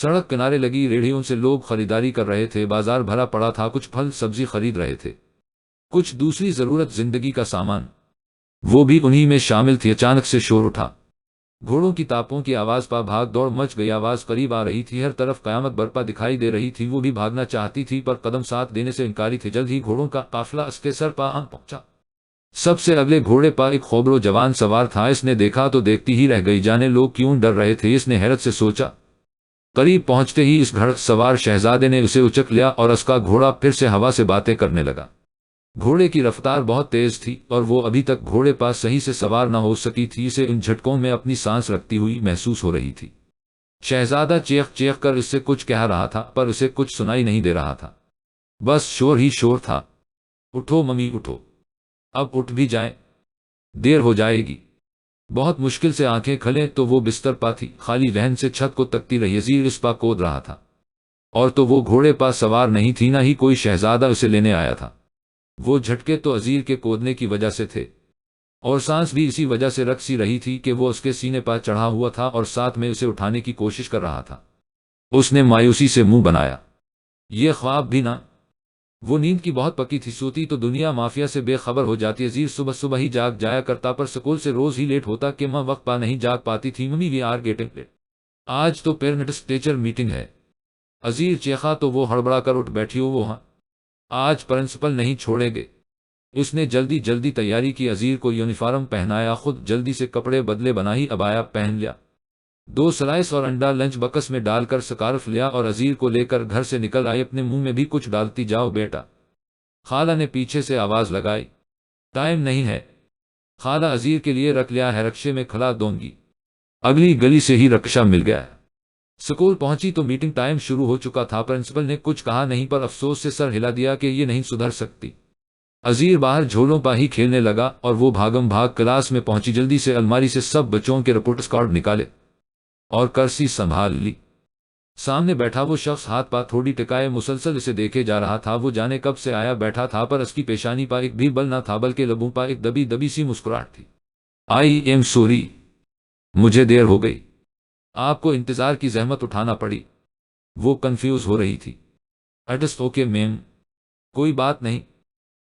سڑک کنارے لگی ریڑھیوں سے لوگ خریداری کر رہے تھے، بازار بھرا پڑا تھا، کچھ پھل سبزی خرید رہے تھے، کچھ دوسری ضرورت زندگی کا سامان، وہ بھی انہی میں شامل تھی۔ اچانک سے شور اٹھا، گھوڑوں کی تاپوں کی آواز پا بھاگ دوڑ مچ گئی، آواز قریب آ رہی تھی، ہر طرف قیامت برپا دکھائی دے رہی تھی۔ وہ بھی بھاگنا چاہتی تھی پر قدم ساتھ دینے سے انکاری تھے۔ جلد ہی گھوڑوں کا قافلہ اس کے سر پا آن پہنچا۔ سب سے اگلے گھوڑے پر ایک خوبرو جوان سوار تھا۔ اس نے دیکھا تو دیکھتی ہی رہ گئی، جانے لوگ کیوں ڈر رہے تھے، اس نے حیرت سے سوچا۔ قریب پہنچتے ہی اس گھڑ سوار شہزادے نے اسے اچک لیا اور اس کا گھوڑا پھر سے ہوا سے باتیں کرنے لگا۔ گھوڑے کی رفتار بہت تیز تھی اور وہ ابھی تک گھوڑے پر صحیح سے سوار نہ ہو سکی تھی، اسے ان جھٹکوں میں اپنی سانس رکھتی ہوئی محسوس ہو رہی تھی۔ شہزادہ چیخ چیخ کر اس سے کچھ کہہ رہا تھا پر اسے کچھ سنائی نہیں دے رہا تھا، بس شور ہی شور تھا۔ اٹھو ممی اٹھو، اب اٹھ بھی جائیں، دیر ہو جائے گی۔ بہت مشکل سے آنکھیں کھلیں تو وہ بستر پا تھی، خالی ذہن سے چھت کو تکتی رہی۔ عزیر اس پا کود رہا تھا اور تو وہ گھوڑے پا سوار نہیں تھی، نہ ہی کوئی شہزادہ اسے لینے آیا تھا۔ وہ جھٹکے تو عزیر کے کودنے کی وجہ سے تھے اور سانس بھی اسی وجہ سے رک سی رہی تھی کہ وہ اس کے سینے پر چڑھا ہوا تھا اور ساتھ میں اسے اٹھانے کی کوشش کر رہا تھا۔ اس نے مایوسی سے منہ بنایا، یہ خواب بھی نہ، وہ نیند کی بہت پکی تھی، سوتی تو دنیا مافیا سے بے خبر ہو جاتی۔ عزیر صبح صبح ہی جاگ جایا کرتا پر سکول سے روز ہی لیٹ ہوتا کہ ماں وقت پا نہیں جاگ پاتی تھی۔ Mummy we are getting late, آج تو پیرنٹس ٹیچر میٹنگ ہے۔ عزیر چیخا تو وہ ہڑبڑا کر اٹھ بیٹھی، وہ ہاں آج پرنسپل نہیں چھوڑیں گے۔ اس نے جلدی جلدی تیاری کی، عزیر کو یونیفارم پہنایا، خود جلدی سے کپڑے بدلے، بنائی عبایا پہن لیا، 2 سلائس اور انڈا لنچ بکس میں ڈال کر سکارف لیا اور عزیر کو لے کر گھر سے نکل آئی۔ اپنے منہ میں بھی کچھ ڈالتی جاؤ بیٹا، خالہ نے پیچھے سے آواز لگائی۔ ٹائم نہیں ہے خالہ، عزیر کے لیے رکھ لیا ہے، رکشے میں کھلا دوں گی۔ اگلی گلی سے ہی رکشہ مل گیا۔ سکول پہنچی تو میٹنگ ٹائم شروع ہو چکا تھا۔ پرنسپل نے کچھ کہا نہیں پر افسوس سے سر ہلا دیا کہ یہ نہیں سدھر سکتی۔ عزیر باہر جھولوں پا ہی کھیلنے لگا اور وہ بھاگم بھاگ کلاس میں پہنچی، جلدی سے الماری سے سب بچوں کے رپورٹس کارڈ نکالے اور کرسی سنبھال لی۔ سامنے بیٹھا وہ شخص ہاتھ پا تھوڑی ٹکائے مسلسل اسے دیکھے جا رہا تھا۔ وہ جانے کب سے آیا بیٹھا تھا پر اس کی پیشانی پا ایک بھی بل نہ تھا، بلکہ لبوں پا ایک دبی دبی سی مسکراہٹ تھی۔ آئی ایم سوری، مجھے دیر ہو گئی، آپ کو انتظار کی زحمت اٹھانا پڑی۔ وہ کنفیوز ہو رہی تھی۔ اٹس اوکے میم، کوئی بات نہیں۔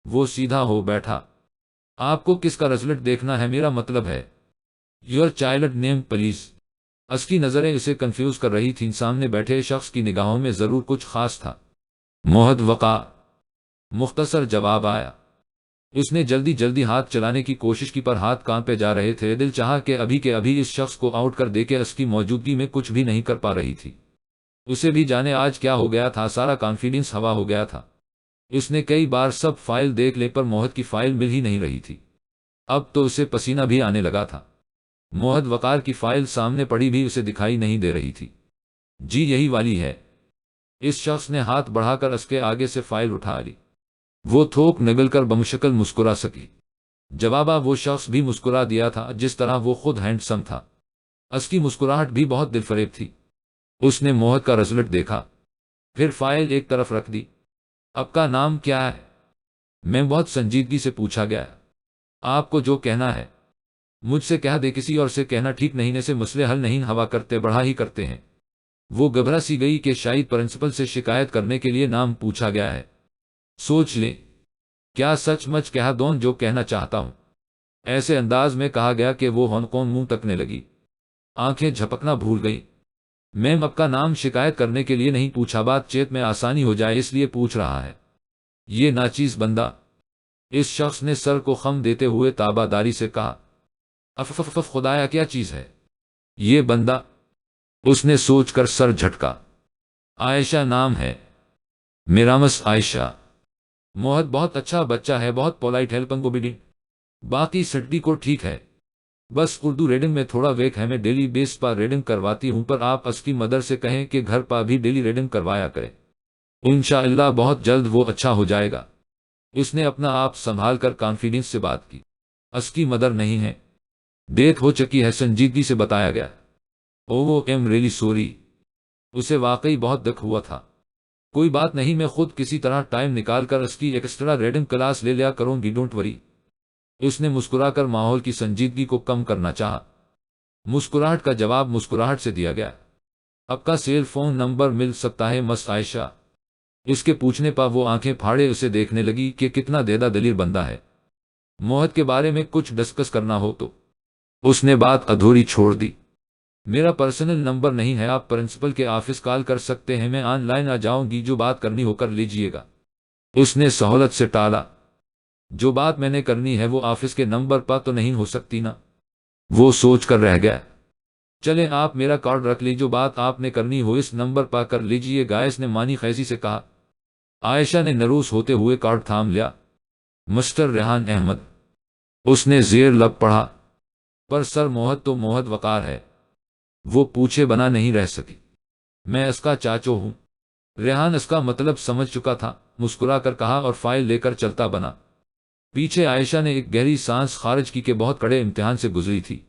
وہ سیدھا ہو بیٹھا۔ آپ کو کس کا رزلٹ دیکھنا ہے؟ میرا مطلب ہے یور چائلڈ نیم پلیز۔ اس کی نظریں اسے کنفیوز کر رہی تھیں، سامنے بیٹھے شخص کی نگاہوں میں ضرور کچھ خاص تھا۔ موہد وقار، مختصر جواب آیا۔ اس نے جلدی جلدی ہاتھ چلانے کی کوشش کی پر ہاتھ کانپے جا رہے تھے، دل چاہا کہ ابھی کے ابھی اس شخص کو آؤٹ کر دے کہ اس کی موجودگی میں کچھ بھی نہیں کر پا رہی تھی۔ اسے بھی جانے آج کیا ہو گیا تھا، سارا کانفیڈنس ہوا ہو گیا تھا۔ اس نے کئی بار سب فائل دیکھ لے پر موہد کی فائل مل ہی نہیں رہی تھی۔ اب تو اسے پسینہ بھی آنے لگا تھا۔ موہد وقار کی فائل سامنے پڑی بھی اسے دکھائی نہیں دے رہی تھی۔ جی یہی والی ہے۔ اس شخص نے ہاتھ بڑھا کر اس کے آگے سے فائل اٹھا لی۔ وہ تھوک نگل کر بمشکل مسکرا سکی۔ جوابا وہ شخص بھی مسکرا دیا تھا جس طرح وہ خود ہینڈسم تھا۔ اس کی مسکراہٹ بھی بہت دل فریب تھی۔ اس نے موہد کا رزلٹ دیکھا، پھر فائل ایک طرف رکھ دی۔ آپ کا نام کیا ہے؟ میں بہت سنجیدگی سے پوچھا گیا۔ آپ کو جو کہنا ہے مجھ سے کہہ دے، کسی اور سے کہنا ٹھیک نہیں، سے مسئلے حل نہیں ہوا کرتے، بڑھا ہی کرتے ہیں۔ وہ گھبرا سی گئی کہ شاید پرنسپل سے شکایت کرنے کے لیے نام پوچھا گیا ہے۔ سوچ لیں، کیا سچ مچ کہہ دوں جو کہنا چاہتا ہوں؟ ایسے انداز میں کہا گیا کہ وہ ہن کون منہ تکنے لگی، آنکھیں جھپکنا بھول گئی۔ میم آپ کا نام شکایت کرنے کے لیے نہیں پوچھا، بات چیت میں آسانی ہو جائے اس لیے پوچھ رہا ہے۔ یہ ناچیز بندہ، اس شخص نے سر کو خم دیتے ہوئے تابع داری سے کہا۔ اف خدایا کیا چیز ہے یہ بندہ؟ اس نے سوچ کر سر جھٹکا۔ عائشہ نام ہے میرا، مس عائشہ۔ موہد بہت اچھا بچہ ہے، بہت پولائٹ، ہیلپنگ اوبیڈینٹ، باقی سٹی کو ٹھیک ہے، بس اردو ریڈنگ میں تھوڑا ویک ہے۔ میں ڈیلی بیس پر ریڈنگ کرواتی ہوں پر آپ اس کی مدر سے کہیں کہ گھر پر بھی ڈیلی ریڈنگ کروایا کرے، انشاءاللہ بہت جلد وہ اچھا ہو جائے گا۔ اس نے اپنا آپ سنبھال کر کانفیڈنس سے بات کی۔ اس کی مدر نہیں ہے، ڈیتھ ہو چکی ہے، سنجیدگی سے بتایا گیا۔ او ایم ریلی سوری، اسے واقعی بہت دکھ ہوا تھا۔ کوئی بات نہیں، میں خود کسی طرح ٹائم نکال کر اس کی ایکسٹرا ریڈنگ کلاس لے لیا کروں گی، ڈونٹ وری۔ اس نے مسکرا کر ماحول کی سنجیدگی کو کم کرنا چاہا۔ مسکراہٹ کا جواب مسکراہٹ سے دیا گیا۔ آپ کا سیل فون نمبر مل سکتا ہے مس عائشہ؟ اس کے پوچھنے پر وہ آنکھیں پھاڑے اسے دیکھنے لگی کہ کتنا دیدا دلیر بندہ ہے۔ موہت کے بارے میں کچھ ڈسکس کرنا ہو تو اس نے بات ادھوری چھوڑ دی۔ میرا پرسنل نمبر نہیں ہے، آپ پرنسپل کے آفس کال کر سکتے ہیں، میں آن لائن آ جاؤں گی، جو بات کرنی ہو کر لیجئے گا۔ اس نے سہولت سے ٹالا۔ جو بات میں نے کرنی ہے وہ آفس کے نمبر پر تو نہیں ہو سکتی نا؟ وہ سوچ کر رہ گیا۔ چلیں آپ میرا کارڈ رکھ لیں، جو بات آپ نے کرنی ہو اس نمبر پر کر لیجئے گا، اس نے مانی خیزی سے کہا۔ عائشہ نے نروس ہوتے ہوئے کارڈ تھام لیا۔ مسٹر ریحان احمد، اس نے زیر لب پڑھا۔ پر سر موہت تو موہت وقار ہے، وہ پوچھے بنا نہیں رہ سکی۔ میں اس کا چاچو ہوں۔ ریحان اس کا مطلب سمجھ چکا تھا، مسکرا کر کہا اور فائل لے کر چلتا بنا۔ پیچھے عائشہ نے ایک گہری سانس خارج کی کہ بہت کڑے امتحان سے گزری تھی۔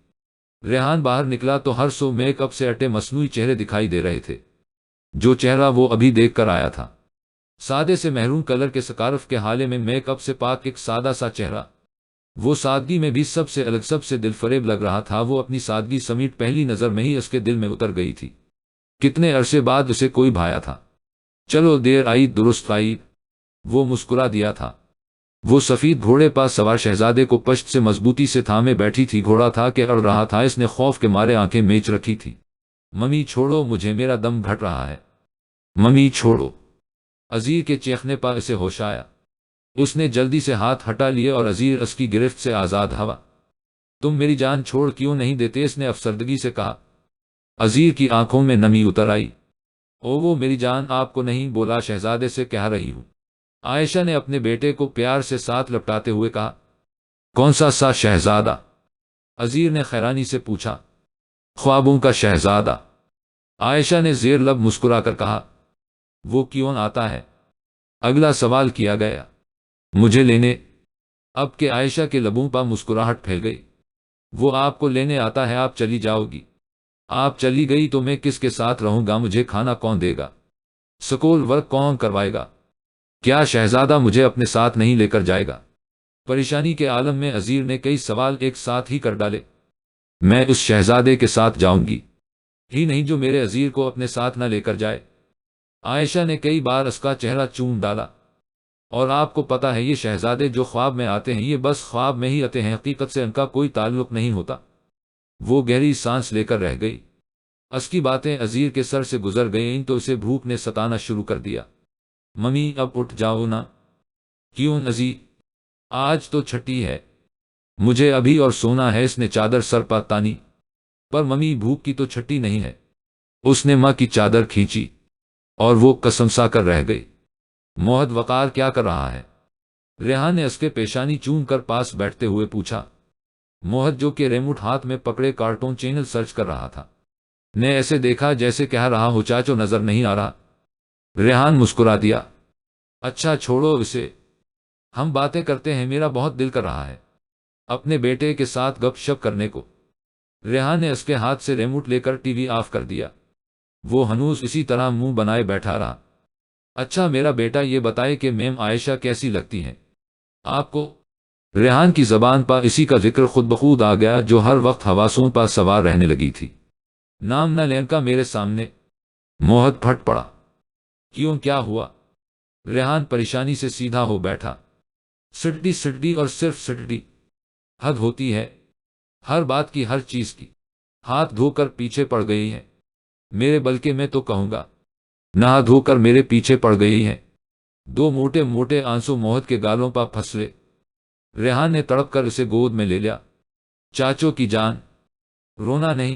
ریحان باہر نکلا تو ہر سو میک اپ سے اٹے مصنوعی چہرے دکھائی دے رہے تھے، جو چہرہ وہ ابھی دیکھ کر آیا تھا۔ سادے سے محرون کلر کے سکارف کے حالے میں میک اپ سے پاک ایک سادہ سا چہرہ، وہ سادگی میں بھی سب سے الگ، سب سے دل فریب لگ رہا تھا۔ وہ اپنی سادگی سمیٹ پہلی نظر میں ہی اس کے دل میں اتر گئی تھی۔ کتنے عرصے بعد اسے کوئی بھایا تھا۔ چلو دیر آئی درست آئی، وہ مسکرا دیا تھا۔ وہ سفید گھوڑے پر سوار شہزادے کو پشت سے مضبوطی سے تھامے بیٹھی تھی، گھوڑا تھا کہ اڑ رہا تھا، اس نے خوف کے مارے آنکھیں میچ رکھی تھی۔ ممی چھوڑو مجھے، میرا دم گھٹ رہا ہے، ممی چھوڑو۔ عزیر کے چیخنے پر اسے ہوش آیا۔ اس نے جلدی سے ہاتھ ہٹا لیے اور عزیر اس کی گرفت سے آزاد ہوا۔ تم میری جان چھوڑ کیوں نہیں دیتے؟ اس نے افسردگی سے کہا۔ عزیر کی آنکھوں میں نمی اتر آئی۔ او وہ میری جان آپ کو نہیں بولا، شہزادے سے کہہ رہی ہوں۔ عائشہ نے اپنے بیٹے کو پیار سے ساتھ لپٹاتے ہوئے کہا۔ کون سا شہزادہ؟ عزیر نے حیرانی سے پوچھا۔ خوابوں کا شہزادہ، عائشہ نے زیر لب مسکرا کر کہا۔ وہ کیوں آتا ہے؟ اگلا سوال کیا گیا۔ مجھے لینے؟ اب کہ عائشہ کے لبوں پر مسکراہٹ پھیل گئی۔ وہ آپ کو لینے آتا ہے، آپ چلی جاؤ گی؟ آپ چلی گئی تو میں کس کے ساتھ رہوں گا؟ مجھے کھانا کون دے گا؟ سکول ورک کون کروائے گا؟ کیا شہزادہ مجھے اپنے ساتھ نہیں لے کر جائے گا؟ پریشانی کے عالم میں عزیر نے کئی سوال ایک ساتھ ہی کر ڈالے۔ میں اس شہزادے کے ساتھ جاؤں گی ہی نہیں جو میرے عزیر کو اپنے ساتھ نہ لے کر جائے۔ عائشہ نے کئی بار اس کا چہرہ چوم ڈالا۔ اور آپ کو پتا ہے یہ شہزادے جو خواب میں آتے ہیں یہ بس خواب میں ہی آتے ہیں، حقیقت سے ان کا کوئی تعلق نہیں ہوتا۔ وہ گہری سانس لے کر رہ گئی۔ اس کی باتیں عزیر کے سر سے گزر گئیں تو اسے بھوک نے ستانا شروع کر دیا۔ ممی اب اٹھ جاؤ نا۔ کیوں عزیر؟ آج تو چھٹی ہے، مجھے ابھی اور سونا ہے، اس نے چادر سر پر تانی۔ پر ممی بھوک کی تو چھٹی نہیں ہے۔ اس نے ماں کی چادر کھینچی اور وہ قسمسا کر رہ گئی۔ موہت وقار کیا کر رہا ہے؟ ریحان نے اس کے پیشانی چوم کر پاس بیٹھتے ہوئے پوچھا۔ موہت جو کہ ریموٹ ہاتھ میں پکڑے کارٹون چینل سرچ کر رہا تھا نے ایسے دیکھا جیسے کہہ رہا ہو چاچو نظر نہیں آ رہا۔ ریحان مسکرا دیا۔ اچھا چھوڑو اسے، ہم باتیں کرتے ہیں، میرا بہت دل کر رہا ہے اپنے بیٹے کے ساتھ گپ شپ کرنے کو۔ ریحان نے اس کے ہاتھ سے ریموٹ لے کر ٹی وی آف کر دیا۔ وہ ہنوز اسی طرح منہ بنائے بیٹھا رہا۔ اچھا میرا بیٹا یہ بتائے کہ میم عائشہ کیسی لگتی ہیں آپ کو؟ ریحان کی زبان پر اسی کا ذکر خود بخود آ گیا جو ہر وقت حواسوں پر سوار رہنے لگی تھی۔ نام نہ لین کا میرے سامنے۔ موہت پھٹ پڑا۔ کیوں کیا ہوا؟ ریحان پریشانی سے سیدھا ہو بیٹھا۔ سٹڈی سٹڈی اور صرف سٹڈی، حد ہوتی ہے ہر بات کی، ہر چیز کی۔ ہاتھ دھو کر پیچھے پڑ گئی ہے میرے، بلکہ میں تو کہوں گا نہا دھو کر میرے پیچھے پڑ گئی ہے۔ دو موٹے موٹے آنسو موہت کے گالوں پر پھسلے۔ ریحان نے تڑپ کر اسے گود میں لے لیا۔ چاچو کی جان، رونا نہیں۔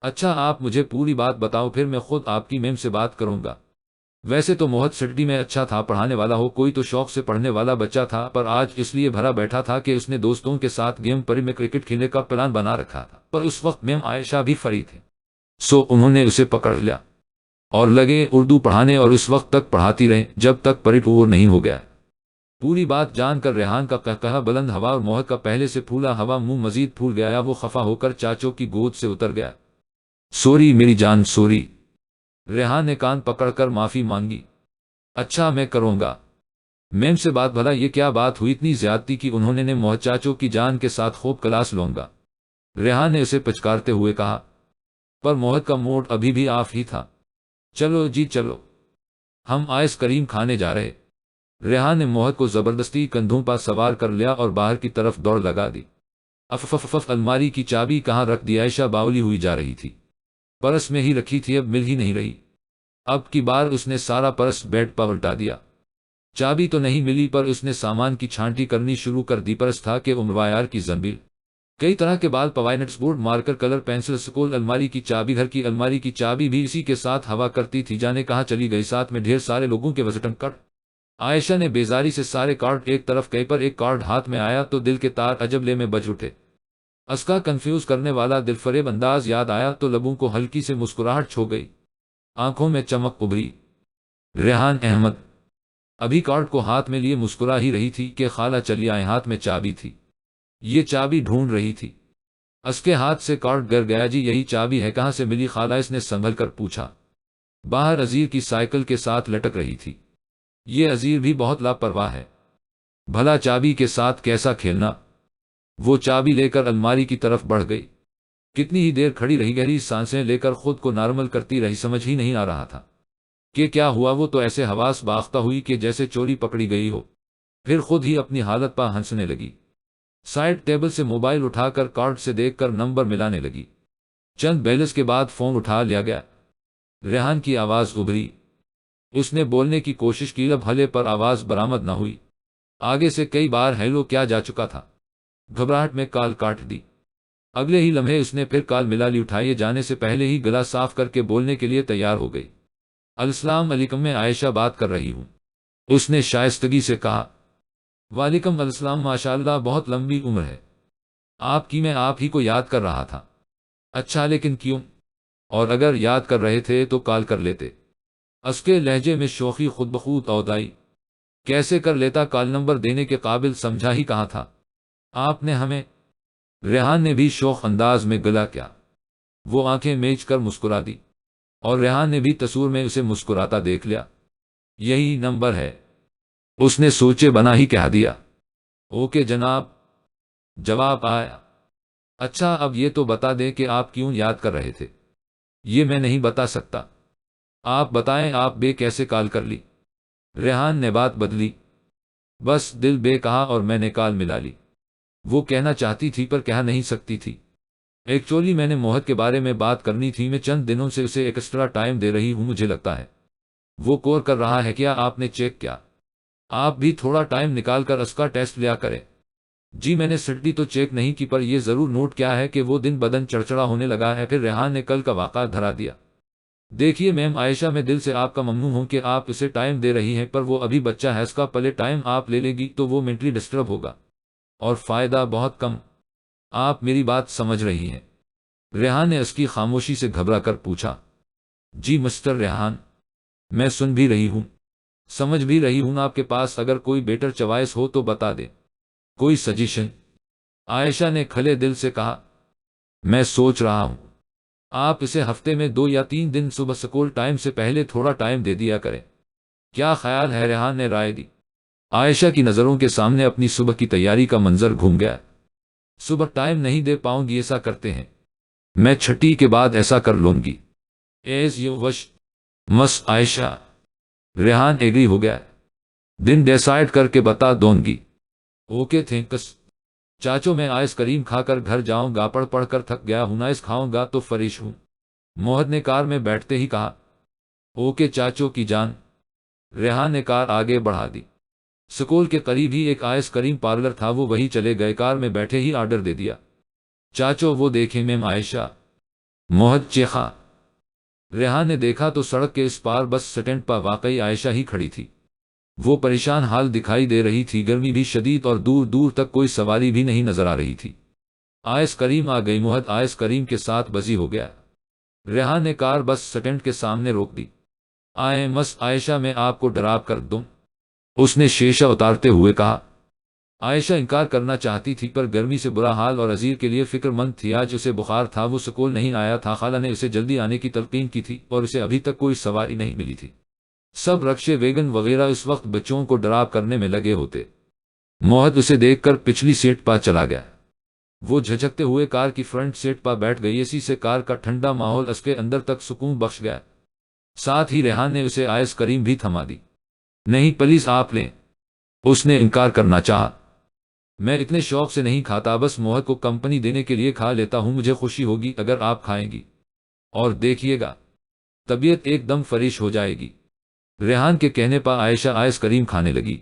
اچھا آپ مجھے پوری بات بتاؤ، پھر میں خود آپ کی میم سے بات کروں گا۔ ویسے تو موہت سٹڈی میں اچھا تھا، پڑھانے والا ہو کوئی تو شوق سے پڑھنے والا بچہ تھا، پر آج اس لیے بھرا بیٹھا تھا کہ اس نے دوستوں کے ساتھ گیم پری میں کرکٹ کھیلنے کا پلان بنا رکھا تھا، پر اس وقت میم عائشہ بھی فری تھے، سو انہوں نے اسے پکڑ لیا اور لگے اردو پڑھانے، اور اس وقت تک پڑھاتی رہے جب تک پری پور نہیں ہو گیا۔ پوری بات جان کر ریحان کا قہقہا بلند ہوا اور موہت کا پہلے سے پھولا ہوا منہ مزید پھول گیا۔ وہ خفا ہو کر چاچو کی گود سے اتر گیا۔ سوری میری جان سوری، ریحان نے کان پکڑ کر معافی مانگی۔ اچھا میں کروں گا میم سے بات، بھلا یہ کیا بات ہوئی اتنی زیادتی کی انہوں نے موہت چاچو کی جان کے ساتھ خوب کلاس لوں گا، ریحان نے اسے پچکارتے ہوئے کہا۔ پر موہد کا موڈ ابھی بھی آف ہی تھا۔ چلو جی چلو، ہم آئس کریم کھانے جا رہے۔ ریحان نے موہد کو زبردستی کندھوں پر سوار کر لیا اور باہر کی طرف دوڑ لگا دی۔ الماری کی چابی کہاں رکھ دی؟ عائشہ باولی ہوئی جا رہی تھی۔ پرس میں ہی رکھی تھی، اب مل ہی نہیں رہی۔ اب کی بار اس نے سارا پرس بیڈ پر الٹا دیا۔ چابی تو نہیں ملی، پر اس نے سامان کی چھانٹی کرنی شروع کر دی۔ پرس تھا کہ عمرویار کی زنبیل، کئی طرح کے ball, points, board, marker, colour pencil, school, الماری کی چابی، گھر کی الماری کی چابی بھی اسی کے ساتھ ہوا کرتی تھی، جانے کہاں چلی گئی۔ ساتھ میں ڈھیر سارے لوگوں کے وزٹنگ کارڈ۔ عائشہ نے بیزاری سے سارے کارڈ ایک طرف کئی پر ایک کارڈ ہاتھ میں آیا تو دل کے تار عجب میں بج اٹھے۔ اس کا کنفیوز کرنے والا دل فریب انداز یاد آیا تو لبوں کو ہلکی سے مسکراہٹ چھو گئی، آنکھوں میں چمک ابھری۔ ریحان احمد ابھی کارڈ کو ہاتھ میں لیے مسکرا ہی رہی تھی کہ خالہ چلی آئے۔ ہاتھ میں چابی تھی، یہ چابی ڈھونڈ رہی تھی۔ اس کے ہاتھ سے کارڈ گر گیا۔ جی یہی چابی ہے، کہاں سے ملی خالہ؟ اس نے سنبھل کر پوچھا۔ باہر عزیر کی سائیکل کے ساتھ لٹک رہی تھی۔ یہ عزیر بھی بہت لاپرواہ ہے، بھلا چابی کے ساتھ کیسا کھیلنا۔ وہ چابی لے کر الماری کی طرف بڑھ گئی۔ کتنی ہی دیر کھڑی رہی، گہری سانسیں لے کر خود کو نارمل کرتی رہی۔ سمجھ ہی نہیں آ رہا تھا کہ کیا ہوا۔ وہ تو ایسے حواس باختہ ہوئی کہ جیسے چوری پکڑی گئی ہو، پھر خود ہی اپنی حالت پا ہنسنے لگی۔ سائڈ ٹیبل سے موبائل اٹھا کر کارڈ سے دیکھ کر نمبر ملانے لگی۔ چند بیلنس کے بعد فون اٹھا لیا گیا۔ ریحان کی آواز ابھری۔ اس نے بولنے کی کوشش کی، اب ہلے پر آواز برآمد نہ ہوئی۔ آگے سے کئی بار ہیلو کیا جا چکا تھا۔ گھبراہٹ میں کال کاٹ دی۔ اگلے ہی لمحے اس نے پھر کال ملا لی۔ اٹھائے جانے سے پہلے ہی گلا صاف کر کے بولنے کے لیے تیار ہو گئی۔ السلام علیکم، میں عائشہ بات کر رہی ہوں، اس نے شائستگی سے کہا۔ وعلیکم السلام، ماشاءاللہ بہت لمبی عمر ہے آپ کی، میں آپ ہی کو یاد کر رہا تھا۔ اچھا لیکن کیوں؟ اور اگر یاد کر رہے تھے تو کال کر لیتے۔ اس کے لہجے میں شوخی خود بخود عود آئی۔ کیسے کر لیتا، کال نمبر دینے کے قابل سمجھا ہی کہاں تھا آپ نے ہمیں۔ ریحان نے بھی شوخ انداز میں گلا کیا۔ وہ آنکھیں میچ کر مسکرا دی اور ریحان نے بھی تصور میں اسے مسکراتا دیکھ لیا۔ یہی نمبر ہے، اس نے سوچے بنا ہی کہہ دیا۔ اوکے جناب، جواب آیا۔ اچھا اب یہ تو بتا دیں کہ آپ کیوں یاد کر رہے تھے۔ یہ میں نہیں بتا سکتا، آپ بتائیں، آپ بے کیسے کال کر لی؟ ریحان نے بات بدلی۔ بس دل بے کہا اور میں نے کال ملا لی۔ وہ کہنا چاہتی تھی پر کہہ نہیں سکتی تھی۔ ایکچولی میں نے موہد کے بارے میں بات کرنی تھی، میں چند دنوں سے اسے ایکسٹرا ٹائم دے رہی ہوں، مجھے لگتا ہے وہ کور کر رہا ہے۔ کیا آپ نے چیک کیا؟ آپ بھی تھوڑا ٹائم نکال کر اس کا ٹیسٹ لیا کریں۔ جی میں نے سٹی تو چیک نہیں کی، پر یہ ضرور نوٹ کیا ہے کہ وہ دن بدن چڑچڑا ہونے لگا ہے۔ پھر ریحان نے کل کا واقعہ دھرا دیا۔ دیکھیے میم عائشہ، میں دل سے آپ کا ممنون ہوں کہ آپ اسے ٹائم دے رہی ہیں، پر وہ ابھی بچہ ہے، اس کا پلے ٹائم آپ لے لے گی تو وہ مینٹلی ڈسٹرب ہوگا اور فائدہ بہت کم۔ آپ میری بات سمجھ رہی ہیں؟ ریحان نے اس کی خاموشی سے گھبرا کر پوچھا۔ جی مسٹر ریحان، میں سن بھی رہی ہوں، سمجھ بھی رہی ہوں۔ آپ کے پاس اگر کوئی بیٹر چوائس ہو تو بتا دیں، کوئی سجیشن؟ عائشہ نے کھلے دل سے کہا۔ میں سوچ رہا ہوں آپ اسے ہفتے میں 2 یا 3 دن صبح سکول ٹائم سے پہلے تھوڑا ٹائم دے دیا کریں۔ کیا خیال ہے؟ ریحان نے رائے دی۔ عائشہ کی نظروں کے سامنے اپنی صبح کی تیاری کا منظر گھوم گیا۔ صبح ٹائم نہیں دے پاؤں گی، ایسا کرتے ہیں میں چھٹی کے بعد ایسا کر لوں گی۔ As you wish miss Ayesha. Rehan agree ہو گیا۔ دن ڈیسائیڈ کر کے بتا دوں گی۔ اوکے تھینکس چاچو، میں آئس کریم کھا کر گھر جاؤں گا، پڑھ کر تھک گیا ہوں، آئس کھاؤں گا تو فریش ہوں، موہد نے کار میں بیٹھتے ہی کہا۔ اوکے چاچو کی جان۔ ریحان نے کار آگے بڑھا دی۔ سکول کے قریب ہی ایک آئس کریم پارلر تھا، وہ وہی چلے گئے۔ کار میں بیٹھے ہی آرڈر دے دیا۔ چاچو وہ دیکھیں میم عائشہ، موہد چیخا۔ ریحان نے دیکھا تو سڑک کے اس پار بس سٹینڈ پر واقعی عائشہ ہی کھڑی تھی۔ وہ پریشان حال دکھائی دے رہی تھی، گرمی بھی شدید اور دور دور تک کوئی سواری بھی نہیں نظر آ رہی تھی۔ آئس کریم آ گئی، موہد آئس کریم کے ساتھ بزی ہو گیا۔ ریحان نے کار بس سٹینڈ کے سامنے روک دی۔ آئیں مس عائشہ، میں آپ کو ڈراپ کر دوں، اس نے شیشہ اتارتے ہوئے کہا۔ عائشہ انکار کرنا چاہتی تھی پر گرمی سے برا حال اور عزیر کے لیے فکر مند تھی۔ آج اسے بخار تھا، وہ سکول نہیں آیا تھا، خالہ نے اسے جلدی آنے کی تلقین کی تھی اور اسے ابھی تک کوئی سواری نہیں ملی تھی۔ سب رکشے ویگن وغیرہ اس وقت بچوں کو ڈراپ کرنے میں لگے ہوتے۔ موہد اسے دیکھ کر پچھلی سیٹ پر چلا گیا۔ وہ جھجکتے ہوئے کار کی فرنٹ سیٹ پر بیٹھ گئی۔ اسی سے کار کا ٹھنڈا ماحول اس کے اندر تک سکون بخش گیا۔ ساتھ ہی ریحان نے اسے آئس کریم بھی تھما دی۔ نہیں پلیز آپ لیں، اس نے انکار کرنا چاہا۔ میں اتنے شوق سے نہیں کھاتا، بس موہت کو کمپنی دینے کے لیے کھا لیتا ہوں، مجھے خوشی ہوگی اگر آپ کھائیں گی، اور دیکھیے گا طبیعت ایک دم فریش ہو جائے گی۔ ریحان کے کہنے پر عائشہ آئس کریم کھانے لگی۔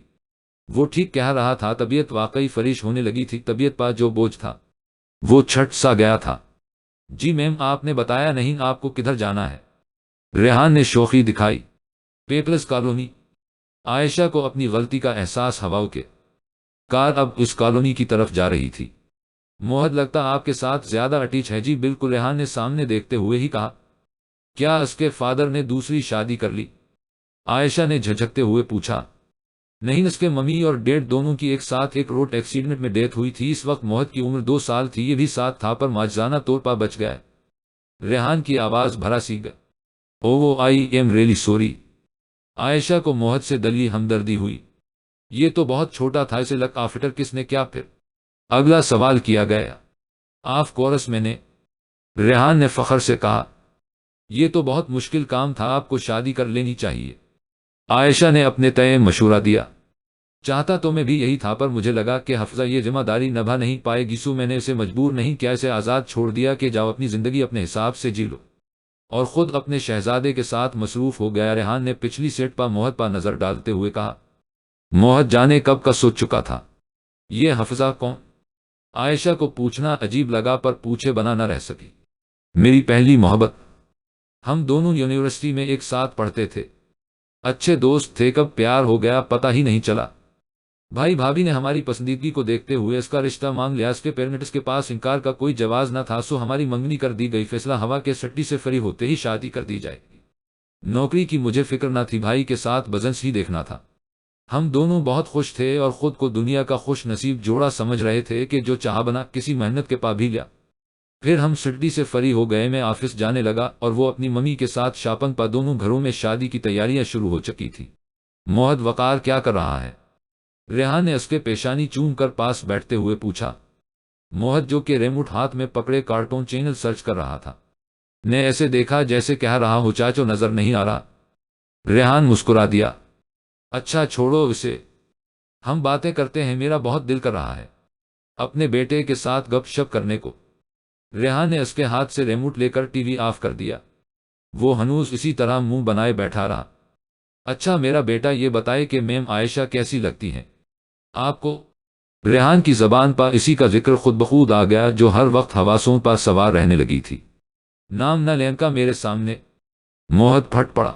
وہ ٹھیک کہہ رہا تھا، طبیعت واقعی فریش ہونے لگی تھی۔ طبیعت پر جو بوجھ تھا وہ چھٹ سا گیا تھا۔ جی میم، آپ نے بتایا نہیں آپ کو کدھر جانا ہے؟ ریحان نے شوخی دکھائی۔ Peoples colony. عائشہ کو اپنی غلطی کا احساس ہوا کہ کار اب اس کالونی کی طرف جا رہی تھی۔ موہت لگتا آپ کے ساتھ زیادہ اٹیچ ہے۔ جی بالکل، ریحان نے سامنے دیکھتے ہوئے ہی کہا۔ کیا اس کے فادر نے دوسری شادی کر لی؟ عائشہ نے جھجکتے ہوئے پوچھا۔ نہیں، اس کے ممی اور ڈیڈ دونوں کی ایک ساتھ ایک روڈ ایکسیڈنٹ میں ڈیتھ ہوئی تھی۔ اس وقت موہت کی عمر 2 سال تھی، یہ بھی ساتھ تھا پر معجزانہ طور پر بچ گیا۔ ریحان کی آواز بھرا سی گئی۔ او آئی ایم ریلی سوری۔ عائشہ کو موہت سے دلی ہمدردی ہوئی۔ یہ تو بہت چھوٹا تھا، اسے لک آفٹر کس نے کیا؟ پھر اگلا سوال کیا گیا۔ آف کورس میں نے، ریحان نے فخر سے کہا۔ یہ تو بہت مشکل کام تھا، آپ کو شادی کر لینی چاہیے۔ عائشہ نے اپنے تئیں مشورہ دیا۔ چاہتا تو میں بھی یہی تھا، پر مجھے لگا کہ حفظہ یہ ذمہ داری نبھا نہیں پائے گی، سو میں نے اسے مجبور نہیں کیا، اسے آزاد چھوڑ دیا کہ جاؤ اپنی زندگی اپنے حساب سے جی لو، اور خود اپنے شہزادے کے ساتھ مصروف ہو گیا۔ ریحان نے پچھلی سیٹ پر موہت پر نظر ڈالتے ہوئے کہا۔ موہت جانے کب کا سوچ چکا تھا۔ یہ حفظہ کون؟ عائشہ کو پوچھنا عجیب لگا پر پوچھے بنا نہ رہ سکی۔ میری پہلی محبت، ہم دونوں یونیورسٹی میں ایک ساتھ پڑھتے تھے، اچھے دوست تھے، کب پیار ہو گیا پتہ ہی نہیں چلا۔ بھائی بھابھی نے ہماری پسندیدگی کو دیکھتے ہوئے اس کا رشتہ مانگ لیا۔ اس کے پیرنٹس کے پاس انکار کا کوئی جواز نہ تھا، سو ہماری منگنی کر دی گئی۔ فیصلہ ہوا کہ سٹی سے فری ہوتے ہی شادی کر دی جائے گی۔ نوکری کی مجھے فکر نہ تھی، بھائی کے ساتھ بزنس ہی دیکھنا تھا۔ ہم دونوں بہت خوش تھے اور خود کو دنیا کا خوش نصیب جوڑا سمجھ رہے تھے کہ جو چاہا بنا، کسی محنت کے پا بھی لیا۔ پھر ہم سٹی سے فری ہو گئے، میں آفس جانے لگا اور وہ اپنی ممی کے ساتھ شاپنگ پر۔ دونوں گھروں میں شادی کی تیاریاں شروع ہو چکی تھی۔ موہت وقار کیا کر رہا ہے؟ ریحان نے اس کے پیشانی چوم کر پاس بیٹھتے ہوئے پوچھا۔ موہت جو کہ ریموٹ ہاتھ میں پکڑے کارٹون چینل سرچ کر رہا تھا نے ایسے دیکھا جیسے کہہ رہا ہو چاچو نظر نہیں آ رہا۔ ریحان مسکرا دیا۔ اچھا چھوڑو اسے، ہم باتیں کرتے ہیں، میرا بہت دل کر رہا ہے اپنے بیٹے کے ساتھ گپ شپ کرنے کو۔ ریحان نے اس کے ہاتھ سے ریموٹ لے کر ٹی وی آف کر دیا۔ وہ ہنوز اسی طرح منہ بنائے بیٹھا رہا۔ اچھا میرا بیٹا، یہ بتائے کہ میم عائشہ کیسی لگتی ہیں آپ کو؟ ریحان کی زبان پر اسی کا ذکر خود بخود آ گیا جو ہر وقت حواسوں پر سوار رہنے لگی تھی۔ نام نہ لیں کا میرے سامنے۔ موہت پھٹ پڑا۔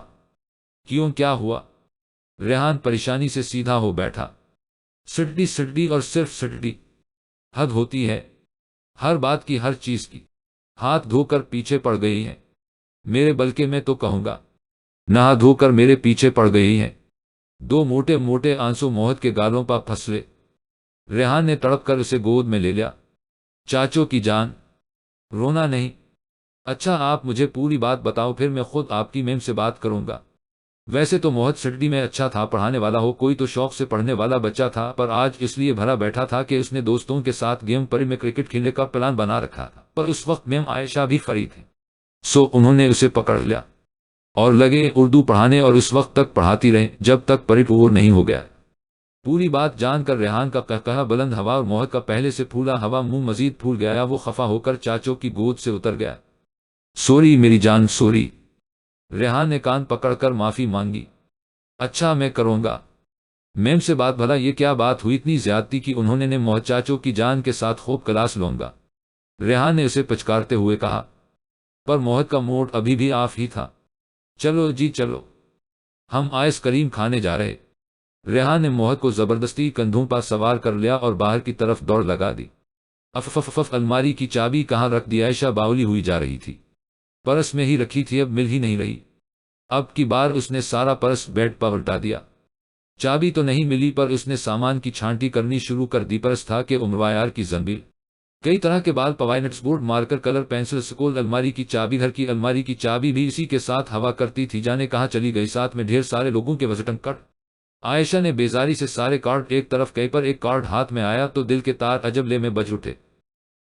کیوں، کیا ہوا؟ ریحان پریشانی سے سیدھا ہو بیٹھا۔ سٹی سٹی اور صرف سٹی، حد ہوتی ہے ہر بات کی، ہر چیز کی۔ ہاتھ دھو کر پیچھے پڑ گئی ہیں میرے، بلکہ میں تو کہوں گا نہا دھو کر میرے پیچھے پڑ گئی ہیں۔ دو موٹے موٹے آنسو موہت کے گالوں پر پھسلے۔ ریحان نے تڑپ کر اسے گود میں لے لیا۔ چاچو کی جان، رونا نہیں۔ اچھا آپ مجھے پوری بات بتاؤ، پھر میں خود آپ کی میم سے بات کروں گا۔ ویسے تو موہت سٹی میں اچھا تھا، پڑھانے والا ہو کوئی تو شوق سے پڑھنے والا بچہ تھا، پر آج اس لیے بھرا بیٹھا تھا کہ اس نے دوستوں کے ساتھ گیم پری میں کرکٹ کھیلنے کا پلان بنا رکھا تھا، پر اس وقت میم عائشہ بھی فری تھی، سو انہوں نے اسے پکڑ لیا اور لگے اردو پڑھانے، اور اس وقت تک پڑھاتی رہیں جب تک پری پور نہیں ہو گیا۔ پوری بات جان کر ریحان کا قہقہہ بلند ہوا اور موہت کا پہلے سے پھولا ہوا منہ مزید پھول گیا۔ وہ خفا ہو کر چاچو کی گود سے اتر گیا۔ سوری میری جان، سوری۔ ریحان نے کان پکڑ کر معافی مانگی۔ اچھا میں کروں گا میم سے بات، بھلا یہ کیا بات ہوئی اتنی زیادتی کی انہوں نے موہت چاچو کی جان کے ساتھ خوب کلاس لوں گا، ریحان نے اسے پچکارتے ہوئے کہا، پر موہت کا موڈ ابھی بھی آف ہی تھا۔ چلو جی چلو، ہم آئس کریم کھانے جا رہے۔ ریحان نے موہت کو زبردستی کندھوں پر سوار کر لیا اور باہر کی طرف دوڑ لگا دی۔ الماری کی چابی کہاں رکھ دی؟ عائشہ باولی ہوئی جا رہی تھی۔ پرس میں ہی رکھی تھی، اب مل ہی نہیں رہی۔ اب کی بار اس نے سارا پرس بیڈ پر الٹا دیا۔ چابی تو نہیں ملی، پر اس نے سامان کی چھانٹی کرنی شروع کر دی۔ پرس تھا کہ امروائر کی زنبیل، کئی طرح کے ball, points, board, marker, colour pencil, school, الماری کی چابی، گھر کی الماری کی چابی بھی اسی کے ساتھ ہوا کرتی تھی، جانے کہاں چلی گئی۔ ساتھ میں ڈھیر سارے لوگوں کے وزٹنگ کارڈ۔ عائشہ نے بیزاری سے سارے کارڈ ایک طرف، کئی پر ایک کارڈ ہاتھ میں آیا تو دل کے تار عجب لے میں بج اٹھے۔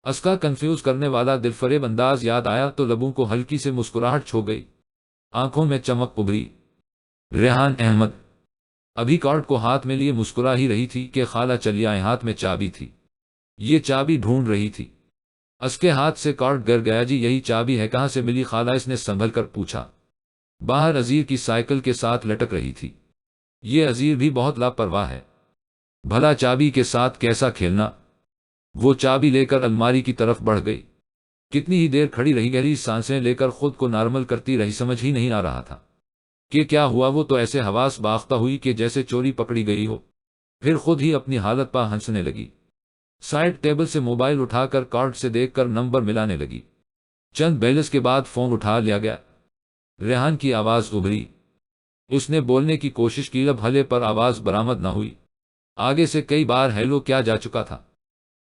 اسکا کنفیوز کرنے والا دلفریب انداز یاد آیا تو لبوں کو ہلکی سے مسکراہٹ چھو گئی، آنکھوں میں چمک ابھری۔ ریحان احمد ابھی کارڈ کو ہاتھ میں لیے مسکرا ہی رہی تھی کہ خالہ چلی آئیں، ہاتھ میں چابی تھی۔ یہ چابی ڈھونڈ رہی تھی۔ اس کے ہاتھ سے کارڈ گر گیا۔ جی یہی چابی ہے، کہاں سے ملی خالہ؟ اس نے سنبھل کر پوچھا۔ باہر عزیر کی سائیکل کے ساتھ لٹک رہی تھی۔ یہ عزیر بھی بہت لاپرواہ ہے، بھلا چابی کے ساتھ کیسا کھیلنا؟ وہ چابی لے کر الماری کی طرف بڑھ گئی۔ کتنی ہی دیر کھڑی رہی، گہری سانسیں لے کر خود کو نارمل کرتی رہی، سمجھ ہی نہیں آ رہا تھا کہ کیا ہوا۔ وہ تو ایسے حواس باختہ ہوئی کہ جیسے چوری پکڑی گئی ہو، پھر خود ہی اپنی حالت پا ہنسنے لگی۔ سائڈ ٹیبل سے موبائل اٹھا کر کارڈ سے دیکھ کر نمبر ملانے لگی۔ چند بیلنس کے بعد فون اٹھا لیا گیا۔ ریحان کی آواز ابھری۔ اس نے بولنے کی کوشش کی، لب ہلے پر آواز برآمد نہ ہوئی۔ آگے سے کئی بار ہیلو کیا جا چکا تھا۔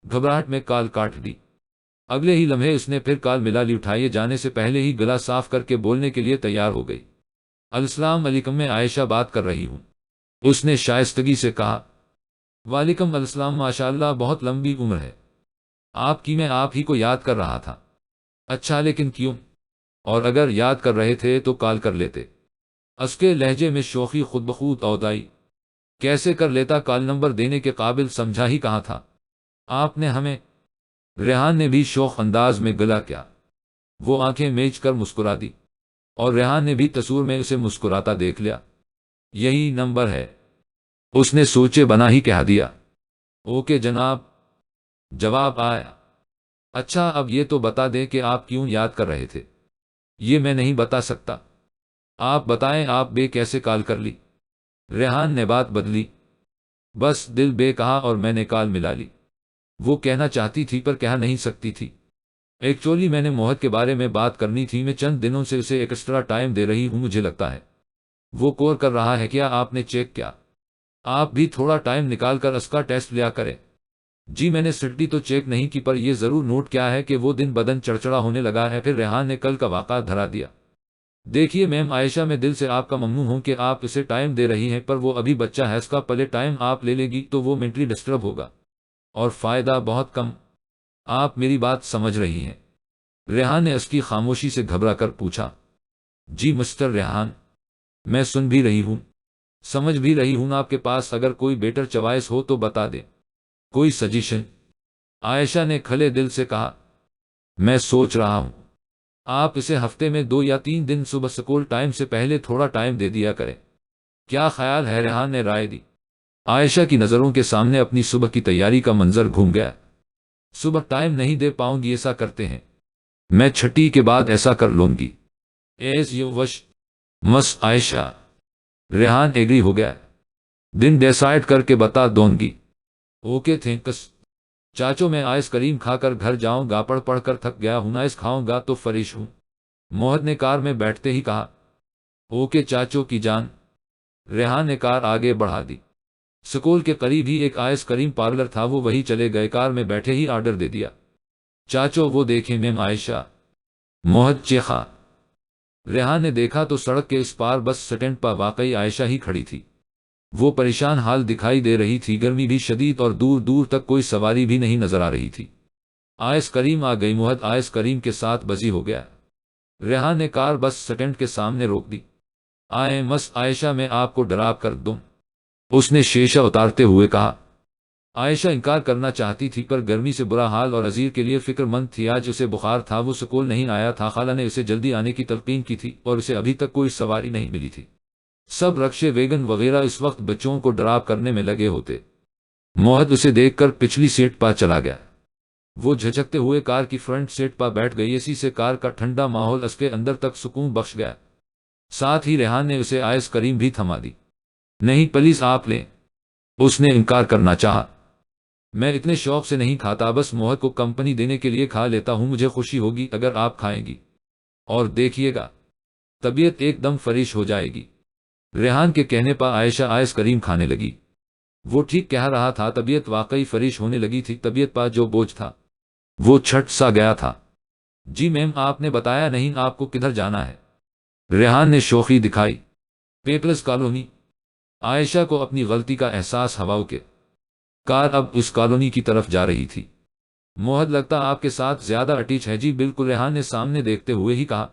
گھبراہٹ میں کال کاٹ دی۔ اگلے ہی لمحے اس نے پھر کال ملا لی، اٹھائے جانے سے پہلے ہی گلا صاف کر کے بولنے کے لیے تیار ہو گئی۔ السلام علیکم، میں عائشہ بات کر رہی ہوں، اس نے شائستگی سے کہا۔ وعلیکم السلام، ماشاءاللہ بہت لمبی عمر ہے آپ کی، میں آپ ہی کو یاد کر رہا تھا۔ اچھا لیکن کیوں؟ اور اگر یاد کر رہے تھے تو کال کر لیتے۔ اس کے لہجے میں شوخی خود بخود عود آئی۔ کیسے کر لیتا، کال نمبر دینے کے قابل سمجھا ہی کہاں تھا آپ نے ہمیں؟ ریحان نے بھی شوخ انداز میں گلا کیا۔ وہ آنکھیں میچ کر مسکرا دی، اور ریحان نے بھی تصور میں اسے مسکراتا دیکھ لیا۔ یہی نمبر ہے، اس نے سوچے بنا ہی کہہ دیا۔ اوکے جناب، جواب آیا۔ اچھا اب یہ تو بتا دیں کہ آپ کیوں یاد کر رہے تھے؟ یہ میں نہیں بتا سکتا، آپ بتائیں، آپ بے کیسے کال کر لی؟ ریحان نے بات بدلی۔ بس دل بے کہا اور میں نے کال ملا لی۔ وہ کہنا چاہتی تھی پر کہہ نہیں سکتی تھی۔ ایکچولی میں نے موہت کے بارے میں بات کرنی تھی، میں چند دنوں سے اسے ایکسٹرا ٹائم دے رہی ہوں، مجھے لگتا ہے وہ کور کر رہا ہے۔ کیا آپ نے چیک کیا؟ آپ بھی تھوڑا ٹائم نکال کر اس کا ٹیسٹ لیا کریں۔ جی میں نے سٹی تو چیک نہیں کی، پر یہ ضرور نوٹ کیا ہے کہ وہ دن بدن چڑچڑا ہونے لگا ہے۔ پھر ریحان نے کل کا واقعہ دھرا دیا۔ دیکھیے میم عائشہ، میں دل سے آپ کا ممنون ہوں کہ آپ اسے ٹائم دے رہی ہیں، پر وہ ابھی بچہ ہے، اس کا پلے ٹائم آپ لے لے گی تو وہ مینٹلی ڈسٹرب ہوگا اور فائدہ بہت کم۔ آپ میری بات سمجھ رہی ہیں؟ ریحان نے اس کی خاموشی سے گھبرا کر پوچھا۔ جی مسٹر ریحان، میں سن بھی رہی ہوں، سمجھ بھی رہی ہوں، آپ کے پاس اگر کوئی بیٹر چوائس ہو تو بتا دیں، کوئی سجیشن؟ عائشہ نے کھلے دل سے کہا۔ میں سوچ رہا ہوں آپ اسے ہفتے میں 2 یا 3 دن صبح سکول ٹائم سے پہلے تھوڑا ٹائم دے دیا کریں، کیا خیال ہے؟ ریحان نے رائے دی۔ عائشہ کی نظروں کے سامنے اپنی صبح کی تیاری کا منظر گھوم گیا۔ صبح ٹائم نہیں دے پاؤں گی، ایسا کرتے ہیں میں چھٹی کے بعد ایسا کر لوں گی۔ As you wish miss Ayesha, Rehan agree ہو گیا۔ دن ڈیسائیڈ کر کے بتا دوں گی۔ اوکے تھینکس چاچو، میں آئس کریم کھا کر گھر جاؤں گا، پڑھ پڑھ کر تھک گیا ہوں، آئس کھاؤں گا تو فریش ہوں، موہت نے کار میں بیٹھتے ہی کہا۔ اوکے چاچو کی جان، ریحان نے کار آگے بڑھا دی۔ سکول کے قریب ہی ایک آئس کریم پارلر تھا، وہ وہی چلے گئے، کار میں بیٹھے ہی آرڈر دے دیا۔ چاچو وہ دیکھیں میم عائشہ، موہت چیخا۔ ریحان نے دیکھا تو سڑک کے اس پار بس سٹینڈ پر واقعی عائشہ ہی کھڑی تھی۔ وہ پریشان حال دکھائی دے رہی تھی، گرمی بھی شدید اور دور دور تک کوئی سواری بھی نہیں نظر آ رہی تھی۔ آئس کریم آ گئی، موہت آئس کریم کے ساتھ بزی ہو گیا۔ ریحان نے کار بس سٹینڈ کے سامنے روک دی۔ آئیں مس عائشہ، میں آپ کو ڈراپ کر دوں، اس نے شیشہ اتارتے ہوئے کہا۔ عائشہ انکار کرنا چاہتی تھی پر گرمی سے برا حال اور عزیر کے لیے فکر مند تھی۔ آج اسے بخار تھا، وہ سکول نہیں آیا تھا، خالہ نے اسے جلدی آنے کی تلقین کی تھی اور اسے ابھی تک کوئی سواری نہیں ملی تھی۔ سب رکشے ویگن وغیرہ اس وقت بچوں کو ڈراپ کرنے میں لگے ہوتے۔ موہت اسے دیکھ کر پچھلی سیٹ پر چلا گیا۔ وہ جھجکتے ہوئے کار کی فرنٹ سیٹ پر بیٹھ گئی، اسی سے کار کا ٹھنڈا ماحول اس کے اندر تک سکون بخش گیا۔ ساتھ ہی ریحان نے اسے آئس کریم بھی تھما دی۔ نہیں پلیز آپ لیں، اس نے انکار کرنا چاہا۔ میں اتنے شوق سے نہیں کھاتا، بس موہت کو کمپنی دینے کے لیے کھا لیتا ہوں، مجھے خوشی ہوگی اگر آپ کھائیں گی، اور دیکھیے گا طبیعت ایک دم فریش ہو جائے گی۔ ریحان کے کہنے پر عائشہ آئس کریم کھانے لگی۔ وہ ٹھیک کہہ رہا تھا، طبیعت واقعی فریش ہونے لگی تھی، طبیعت پر جو بوجھ تھا وہ چھٹ سا گیا تھا۔ جی میم آپ نے بتایا نہیں، آپ کو کدھر جانا ہے؟ ریحان نے شوخی دکھائی۔ Peoples colony. عائشہ کو اپنی غلطی کا احساس ہوا کہ کار اب اس کالونی کی طرف جا رہی تھی۔ موہد لگتا آپ کے ساتھ زیادہ اٹیچ ہے جی بالکل، ریحان نے سامنے دیکھتے ہوئے ہی کہا۔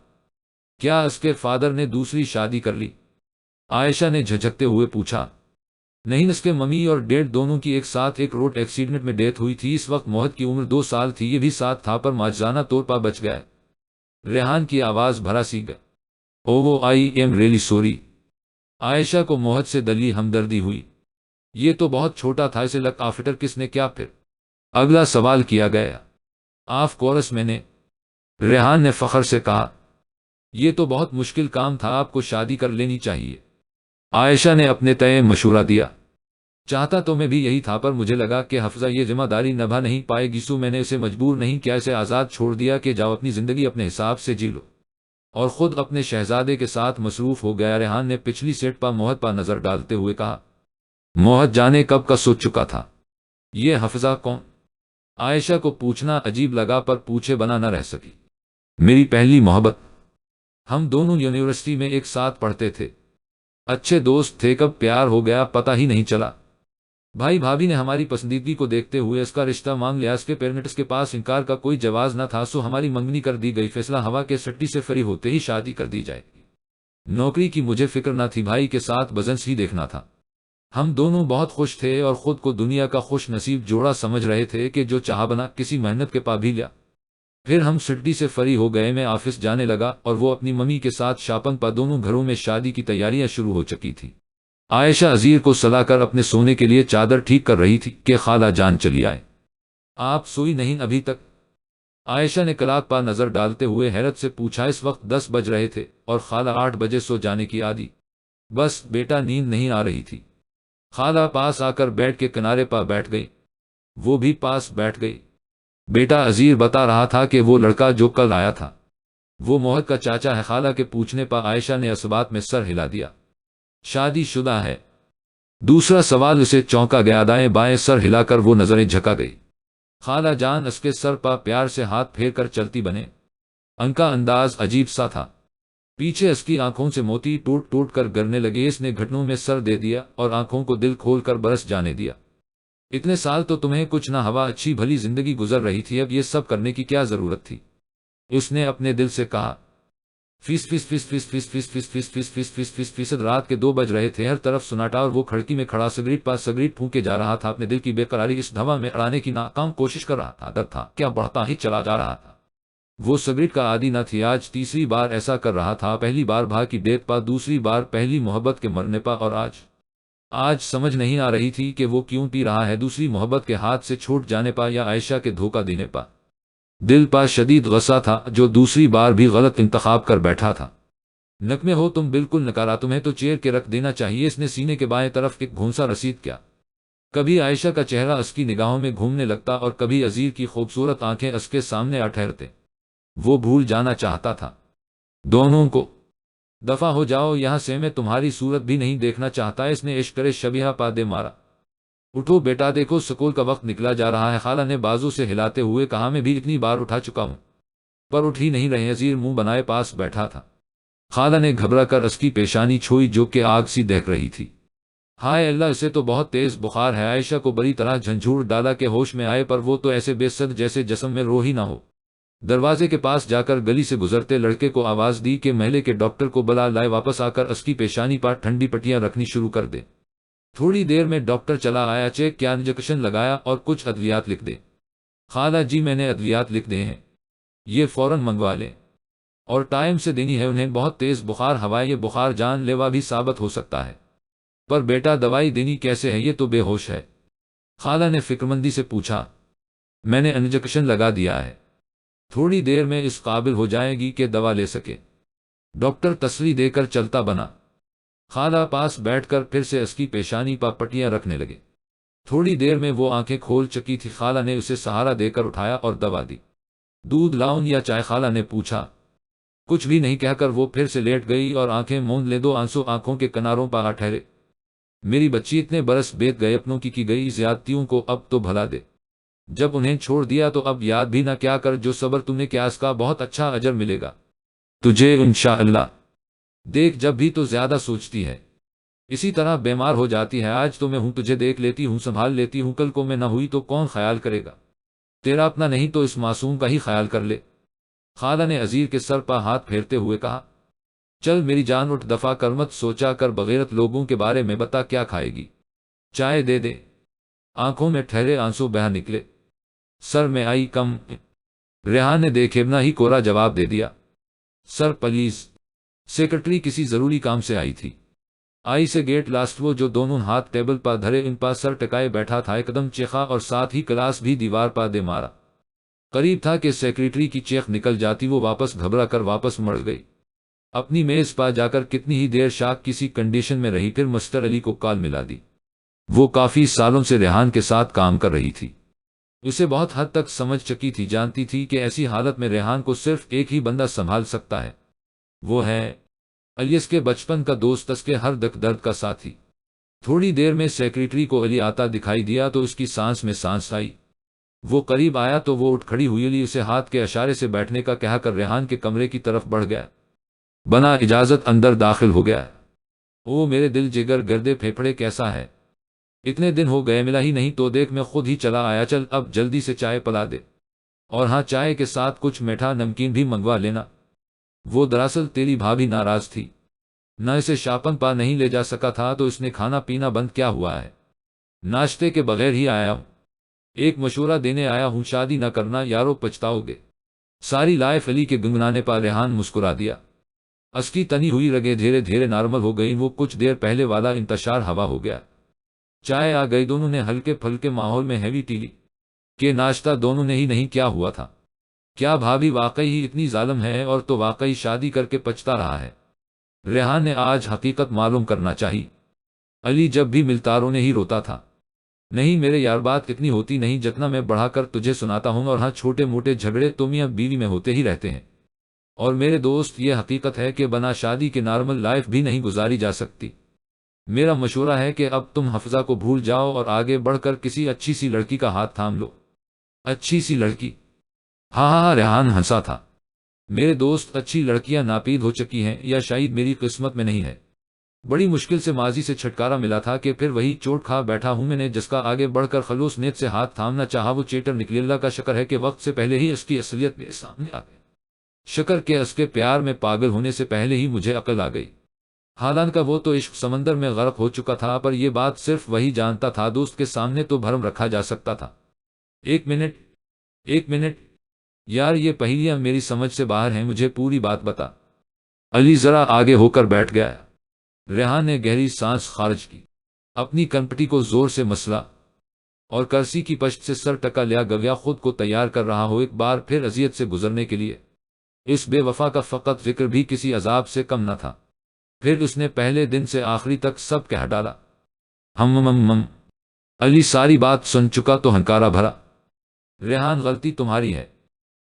کیا اس کے فادر نے دوسری شادی کر لی؟ عائشہ نے جھجکتے ہوئے پوچھا۔ نہیں، اس کے ممی اور ڈیڈ دونوں کی ایک ساتھ ایک روڈ ایکسیڈنٹ میں ڈیتھ ہوئی تھی۔ اس وقت موہد کی عمر 2 سال تھی، یہ بھی ساتھ تھا پر ماجرانہ طور پر بچ گیا۔ ریحان کی آواز بھرا سی گئی۔ او آئی ایم ریلی سوری۔ عائشہ کو موہد سے دلی ہمدردی ہوئی۔ یہ تو بہت چھوٹا تھا، اسے لک آفٹر کس نے کیا پھر؟ اگلا سوال کیا گیا۔ آف کورس میں نے، ریحان نے فخر سے کہا۔ یہ تو بہت مشکل کام تھا، آپ کو شادی کر لینی چاہیے۔ عائشہ نے اپنے تئیں مشورہ دیا۔ چاہتا تو میں بھی یہی تھا پر مجھے لگا کہ حفظہ یہ ذمہ داری نبھا نہیں پائے گی، سو میں نے اسے مجبور نہیں کیا، اسے آزاد چھوڑ دیا کہ جاؤ اپنی زندگی اپنے حساب سے جی لو، اور خود اپنے شہزادے کے ساتھ مصروف ہو گیا۔ ریحان نے پچھلی سیٹ پر موہد پر نظر ڈالتے ہوئے کہا۔ موہد جانے کب کا سوچ چکا تھا۔ یہ حفظہ کون؟ عائشہ کو پوچھنا عجیب لگا پر پوچھے بنا نہ رہ سکی۔ میری پہلی محبت، ہم دونوں یونیورسٹی میں ایک ساتھ پڑھتے تھے، اچھے دوست تھے، کب پیار ہو گیا پتہ ہی نہیں چلا۔ بھائی بھابھی نے ہماری پسندیدگی کو دیکھتے ہوئے اس کا رشتہ مانگ لیا، اس کے پیرنٹس کے پاس انکار کا کوئی جواز نہ تھا، سو ہماری منگنی کر دی گئی، فیصلہ ہوا کہ سٹی سے فری ہوتے ہی شادی کر دی جائے گی۔ نوکری کی مجھے فکر نہ تھی، بھائی کے ساتھ بزنس ہی دیکھنا تھا۔ ہم دونوں بہت خوش تھے اور خود کو دنیا کا خوش نصیب جوڑا سمجھ رہے تھے کہ جو چاہا بنا، کسی محنت کے پا بھی لیا۔ پھر ہم سٹی سے فری ہو گئے، میں آفس جانے لگا اور وہ اپنی ممی کے ساتھ شاپنگ پر، دونوں گھروں میں شادی کی تیاریاں شروع ہو چکی تھی۔ عائشہ عزیر کو سلا کر اپنے سونے کے لیے چادر ٹھیک کر رہی تھی کہ خالہ جان چلی آئے۔ آپ سوئی نہیں ابھی تک؟ عائشہ نے کلاک پر نظر ڈالتے ہوئے حیرت سے پوچھا۔ اس وقت 10 بج رہے تھے اور خالہ 8 بجے سو جانے کی عادی۔ بس بیٹا نیند نہیں آ رہی تھی۔ خالہ پاس آ کر بیڈ کے کنارے پر بیٹھ گئی، وہ بھی پاس بیٹھ گئی۔ بیٹا عزیر بتا رہا تھا کہ وہ لڑکا جو کل آیا تھا وہ موہد کا چاچا ہے، خالہ کے پوچھنے پر عائشہ نے اسبات میں سر ہلا دیا۔ شادی شدہ ہے؟ دوسرا سوال اسے چونکا گیا، دائیں بائیں سر ہلا کر وہ نظریں جھکا گئی۔ خالہ جان اس کے سر پر پیار سے ہاتھ پھیر کر چلتی بنے، ان کا انداز عجیب سا تھا، پیچھے اس کی آنکھوں سے موتی ٹوٹ ٹوٹ کر گرنے لگے۔ اس نے گھٹنوں میں سر دے دیا اور آنکھوں کو دل کھول کر برس جانے دیا۔ اتنے سال تو تمہیں کچھ نہ ہوا، اچھی بھلی زندگی گزر رہی تھی، اب یہ سب کرنے کی کیا ضرورت تھی؟ اس نے اپنے دل سے کہا۔ فیس فیس فیس فیس فیس فیس فیس فیس فیس فیس فیس فیس فیصد رات کے 2 بج رہے تھے، ہر طرف سناٹا اور وہ کھڑکی میں کھڑا سگریٹ پر سگریٹ پھونکے جا رہا تھا، اپنے دل کی بے قراری اس دھوا میں اڑانے کی ناکام کوشش کر رہا تھا۔ ڈر تھا کیا بڑھتا ہی چلا جا رہا تھا۔ وہ سگریٹ کا عادی نہ تھی، آج تیسری بار ایسا کر رہا تھا، پہلی بار بھائی کی ڈیتھ پر، دوسری بار پہلی محبت کے مرنے پر، اور آج سمجھ نہیں آ رہی تھی کہ وہ کیوں پی رہا ہے، دوسری محبت کے ہاتھ سے چھوٹ جانے پر یا عائشہ کے دھوکہ دینے پر۔ دل پر شدید غصہ تھا جو دوسری بار بھی غلط انتخاب کر بیٹھا تھا۔ نک میں ہو تم بالکل نکارا، تمہیں تو چیر کے رکھ دینا چاہیے۔ اس نے سینے کے بائیں طرف ایک گھونسا رسید کیا۔ کبھی عائشہ کا چہرہ اس کی نگاہوں میں گھومنے لگتا اور کبھی عزیر کی خوبصورت آنکھیں اس کے سامنے آ ٹھہرتے۔ وہ بھول جانا چاہتا تھا دونوں کو۔ دفع ہو جاؤ یہاں سے، میں تمہاری صورت بھی نہیں دیکھنا چاہتا۔ اس نے عشقرے شبیہ پا دے مارا۔ اٹھو بیٹا، دیکھو سکول کا وقت نکلا جا رہا ہے، خالہ نے بازو سے ہلاتے ہوئے کہا۔ میں بھی اتنی بار اٹھا چکا ہوں پر اٹھ ہی نہیں رہے۔ عزیر منہ بنائے پاس بیٹھا تھا۔ خالہ نے گھبرا کر اس کی پیشانی چھوئی جو کہ آگ سی دہک رہی تھی۔ ہائے اللہ، اسے تو بہت تیز بخار ہے۔ عائشہ کو بری طرح جھنجھوڑ ڈالا کہ ہوش میں آئے پر وہ تو ایسے بے سد جیسے جسم میں روح ہی نہ ہو۔ دروازے کے پاس جا کر گلی سے گزرتے لڑکے کو آواز دی کہ محلے کے ڈاکٹر کو بلا لائے، واپس آ کر اس کی پیشانی پر ٹھنڈی پٹیاں رکھنی شروع کر دے۔ تھوڑی دیر میں ڈاکٹر چلا آیا، چیک کیا، انجیکشن لگایا اور کچھ ادویات لکھ دے۔ خالہ جی میں نے ادویات لکھ دے ہیں، یہ فوراً منگوا لیں، اور ٹائم سے دینی ہے انہیں، بہت تیز بخار ہوائے، یہ بخار جان لیوا بھی ثابت ہو سکتا ہے۔ پر بیٹا دوائی دینی کیسے ہے، یہ تو بے ہوش ہے؟ خالہ نے فکرمندی سے پوچھا۔ میں نے انجیکشن لگا دیا ہے، تھوڑی دیر میں اس قابل ہو جائے گی کہ دوا لے سکے۔ ڈاکٹر تسلی دے کر چلتا بنا۔ خالہ پاس بیٹھ کر پھر سے اس کی پیشانی پر پٹیاں رکھنے لگے۔ تھوڑی دیر میں وہ آنکھیں کھول چکی تھی۔ خالہ نے اسے سہارا دے کر اٹھایا اور دوا دی۔ دودھ لاؤں یا چائے، خالہ نے پوچھا۔ کچھ بھی نہیں کہہ کر وہ پھر سے لیٹ گئی اور آنکھیں موند لے، دو آنسو آنکھوں کے کناروں پر آ ٹھہرے۔ میری بچی، اتنے برس بیت گئے اپنوں کی گئی زیادتیوں کو، اب تو بھلا دے۔ جب انہیں چھوڑ دیا تو اب یاد بھی نہ کیا کر، جو صبر تم نے کیا اس کا بہت اچھا اجر ملے گا تجھے انشاءاللہ۔ دیکھ جب بھی تو زیادہ سوچتی ہے، اسی طرح بیمار ہو جاتی ہے۔ آج تو میں ہوں، تجھے دیکھ لیتی ہوں، سنبھال لیتی ہوں، کل کو میں نہ ہوئی تو کون خیال کرے گا؟ تیرا اپنا نہیں تو اس معصوم کا ہی خیال کر لے۔ خالہ نے عزیر کے سر پر ہاتھ پھیرتے ہوئے کہا، چل میری جان اٹھ، دفع کر مت سوچا کر بغیرت لوگوں کے بارے میں، بتا کیا کھائے گی؟ چائے دے دے؟ آنکھوں میں ٹھہرے آنسو بہہ نکلے۔ سر میں آئی کم، ریحان نے دیکھیبنا ہی کوڑا جواب دے دیا۔ سر پلیز، سیکرٹری کسی ضروری کام سے آئی تھی۔ آئی سے گیٹ لاسٹ وہ جو دونوں ہاتھ ٹیبل پر دھرے ان پر سر ٹکائے بیٹھا تھا، ایک دم چیخا اور ساتھ ہی کلاس بھی دیوار پر دے مارا۔ قریب تھا کہ سیکرٹری کی چیخ نکل جاتی، وہ واپس گھبرا کر واپس مڑ گئی۔ اپنی میز پر جا کر کتنی ہی دیر شاک کسی کنڈیشن میں رہی، پھر مسٹر علی کو کال ملا دی۔ وہ کافی سالوں سے ریحان کے ساتھ کام کر رہی تھی، اسے بہت حد تک سمجھ چکی تھی، جانتی تھی کہ ایسی حالت میں ریحان کو صرف ایک ہی بندہ سنبھال سکتا ہے، وہ ہے علی، اس کے بچپن کا دوست، اس کے ہر دکھ درد کا ساتھی۔ تھوڑی دیر میں سیکرٹری کو علی آتا دکھائی دیا تو اس کی سانس میں سانس آئی۔ وہ قریب آیا تو وہ اٹھ کھڑی ہوئی، علی اسے ہاتھ کے اشارے سے بیٹھنے کا کہہ کر ریحان کے کمرے کی طرف بڑھ گیا، بنا اجازت اندر داخل ہو گیا۔ او میرے دل جگر گردے پھیپھڑے، کیسا ہے؟ اتنے دن ہو گئے ملا ہی نہیں تو دیکھ میں خود ہی چلا آیا، چل اب جلدی سے چائے پلا دے، اور ہاں چائے کے ساتھ کچھ میٹھا نمکین بھی منگوا لینا۔ وہ دراصل تیری بھابھی ناراض تھی، نہ اسے شاپن پا نہیں لے جا سکا تھا تو اس نے کھانا پینا بند کیا ہوا ہے، ناشتے کے بغیر ہی آیا ہوں، ایک مشورہ دینے آیا ہوں، شادی نہ کرنا یارو، پچھتاؤ گے۔ ساری لائف علی کے گنگنانے پر ریحان مسکرا دیا۔ اس کی تنی ہوئی رگیں دھیرے دھیرے نارمل ہو گئیں، وہ کچھ دیر پہلے والا انتشار ہوا ہو گیا۔ چائے آ گئی، دونوں نے ہلکے پھلکے ماحول میں ہیوی ٹی لی کہ ناشتہ دونوں نے ہی نہیں کیا ہوا تھا۔ کیا بھابھی واقعی ہی اتنی ظالم ہے، اور تو واقعی شادی کر کے پچھتا رہا ہے؟ ریحان نے آج حقیقت معلوم کرنا چاہی۔ علی جب بھی ملتا رونے ہی روتا تھا۔ نہیں میرے یار، بات اتنی ہوتی نہیں جتنا میں بڑھا کر تجھے سناتا ہوں، اور ہاں چھوٹے موٹے جھگڑے تو میاں بیوی میں ہوتے ہی رہتے ہیں، اور میرے دوست یہ حقیقت ہے کہ بنا شادی کے نارمل لائف بھی نہیں گزاری جا سکتی۔ میرا مشورہ ہے کہ اب تم حفظہ کو بھول جاؤ اور آگے بڑھ کر کسی اچھی سی لڑکی کا ہاتھ تھام لو۔ اچھی سی لڑکی؟ ہاں ہاں، ریحان ہنسا تھا۔ میرے دوست، اچھی لڑکیاں ناپید ہو چکی ہیں، یا شاید میری قسمت میں نہیں ہے۔ بڑی مشکل سے ماضی سے چھٹکارا ملا تھا کہ پھر وہی چوٹ کھا بیٹھا ہوں میں نے، جس کا آگے بڑھ کر خلوص نیت سے ہاتھ تھامنا چاہا وہ چیٹر نکلی۔ اللہ کا شکر ہے کہ وقت سے پہلے ہی اس کی اصلیت میرے سامنے آ گئی، شکر کہ اس کے پیار میں پاگل ہونے سے پہلے ہی مجھے عقل آ گئی۔ حالانکہ وہ تو عشق سمندر میں غرق ہو چکا تھا، پر یہ بات صرف وہی جانتا تھا، دوست کے سامنے تو بھرم رکھا جا سکتا تھا۔ ایک منٹ یار، یہ پہیلیاں میری سمجھ سے باہر ہیں، مجھے پوری بات بتا۔ علی ذرا آگے ہو کر بیٹھ گیا۔ ریحان نے گہری سانس خارج کی، اپنی کنپٹی کو زور سے مسلا، اور کرسی کی پشت سے سر ٹکا لیا، گویا خود کو تیار کر رہا ہو ایک بار پھر اذیت سے گزرنے کے لیے۔ اس بے وفا کا فقط ذکر بھی کسی عذاب سے کم نہ تھا۔ پھر اس نے پہلے دن سے آخری تک سب کہہ ڈالا۔ علی ساری بات سن چکا تو ہنکارا بھرا، ریحان غلطی تمہاری ہے۔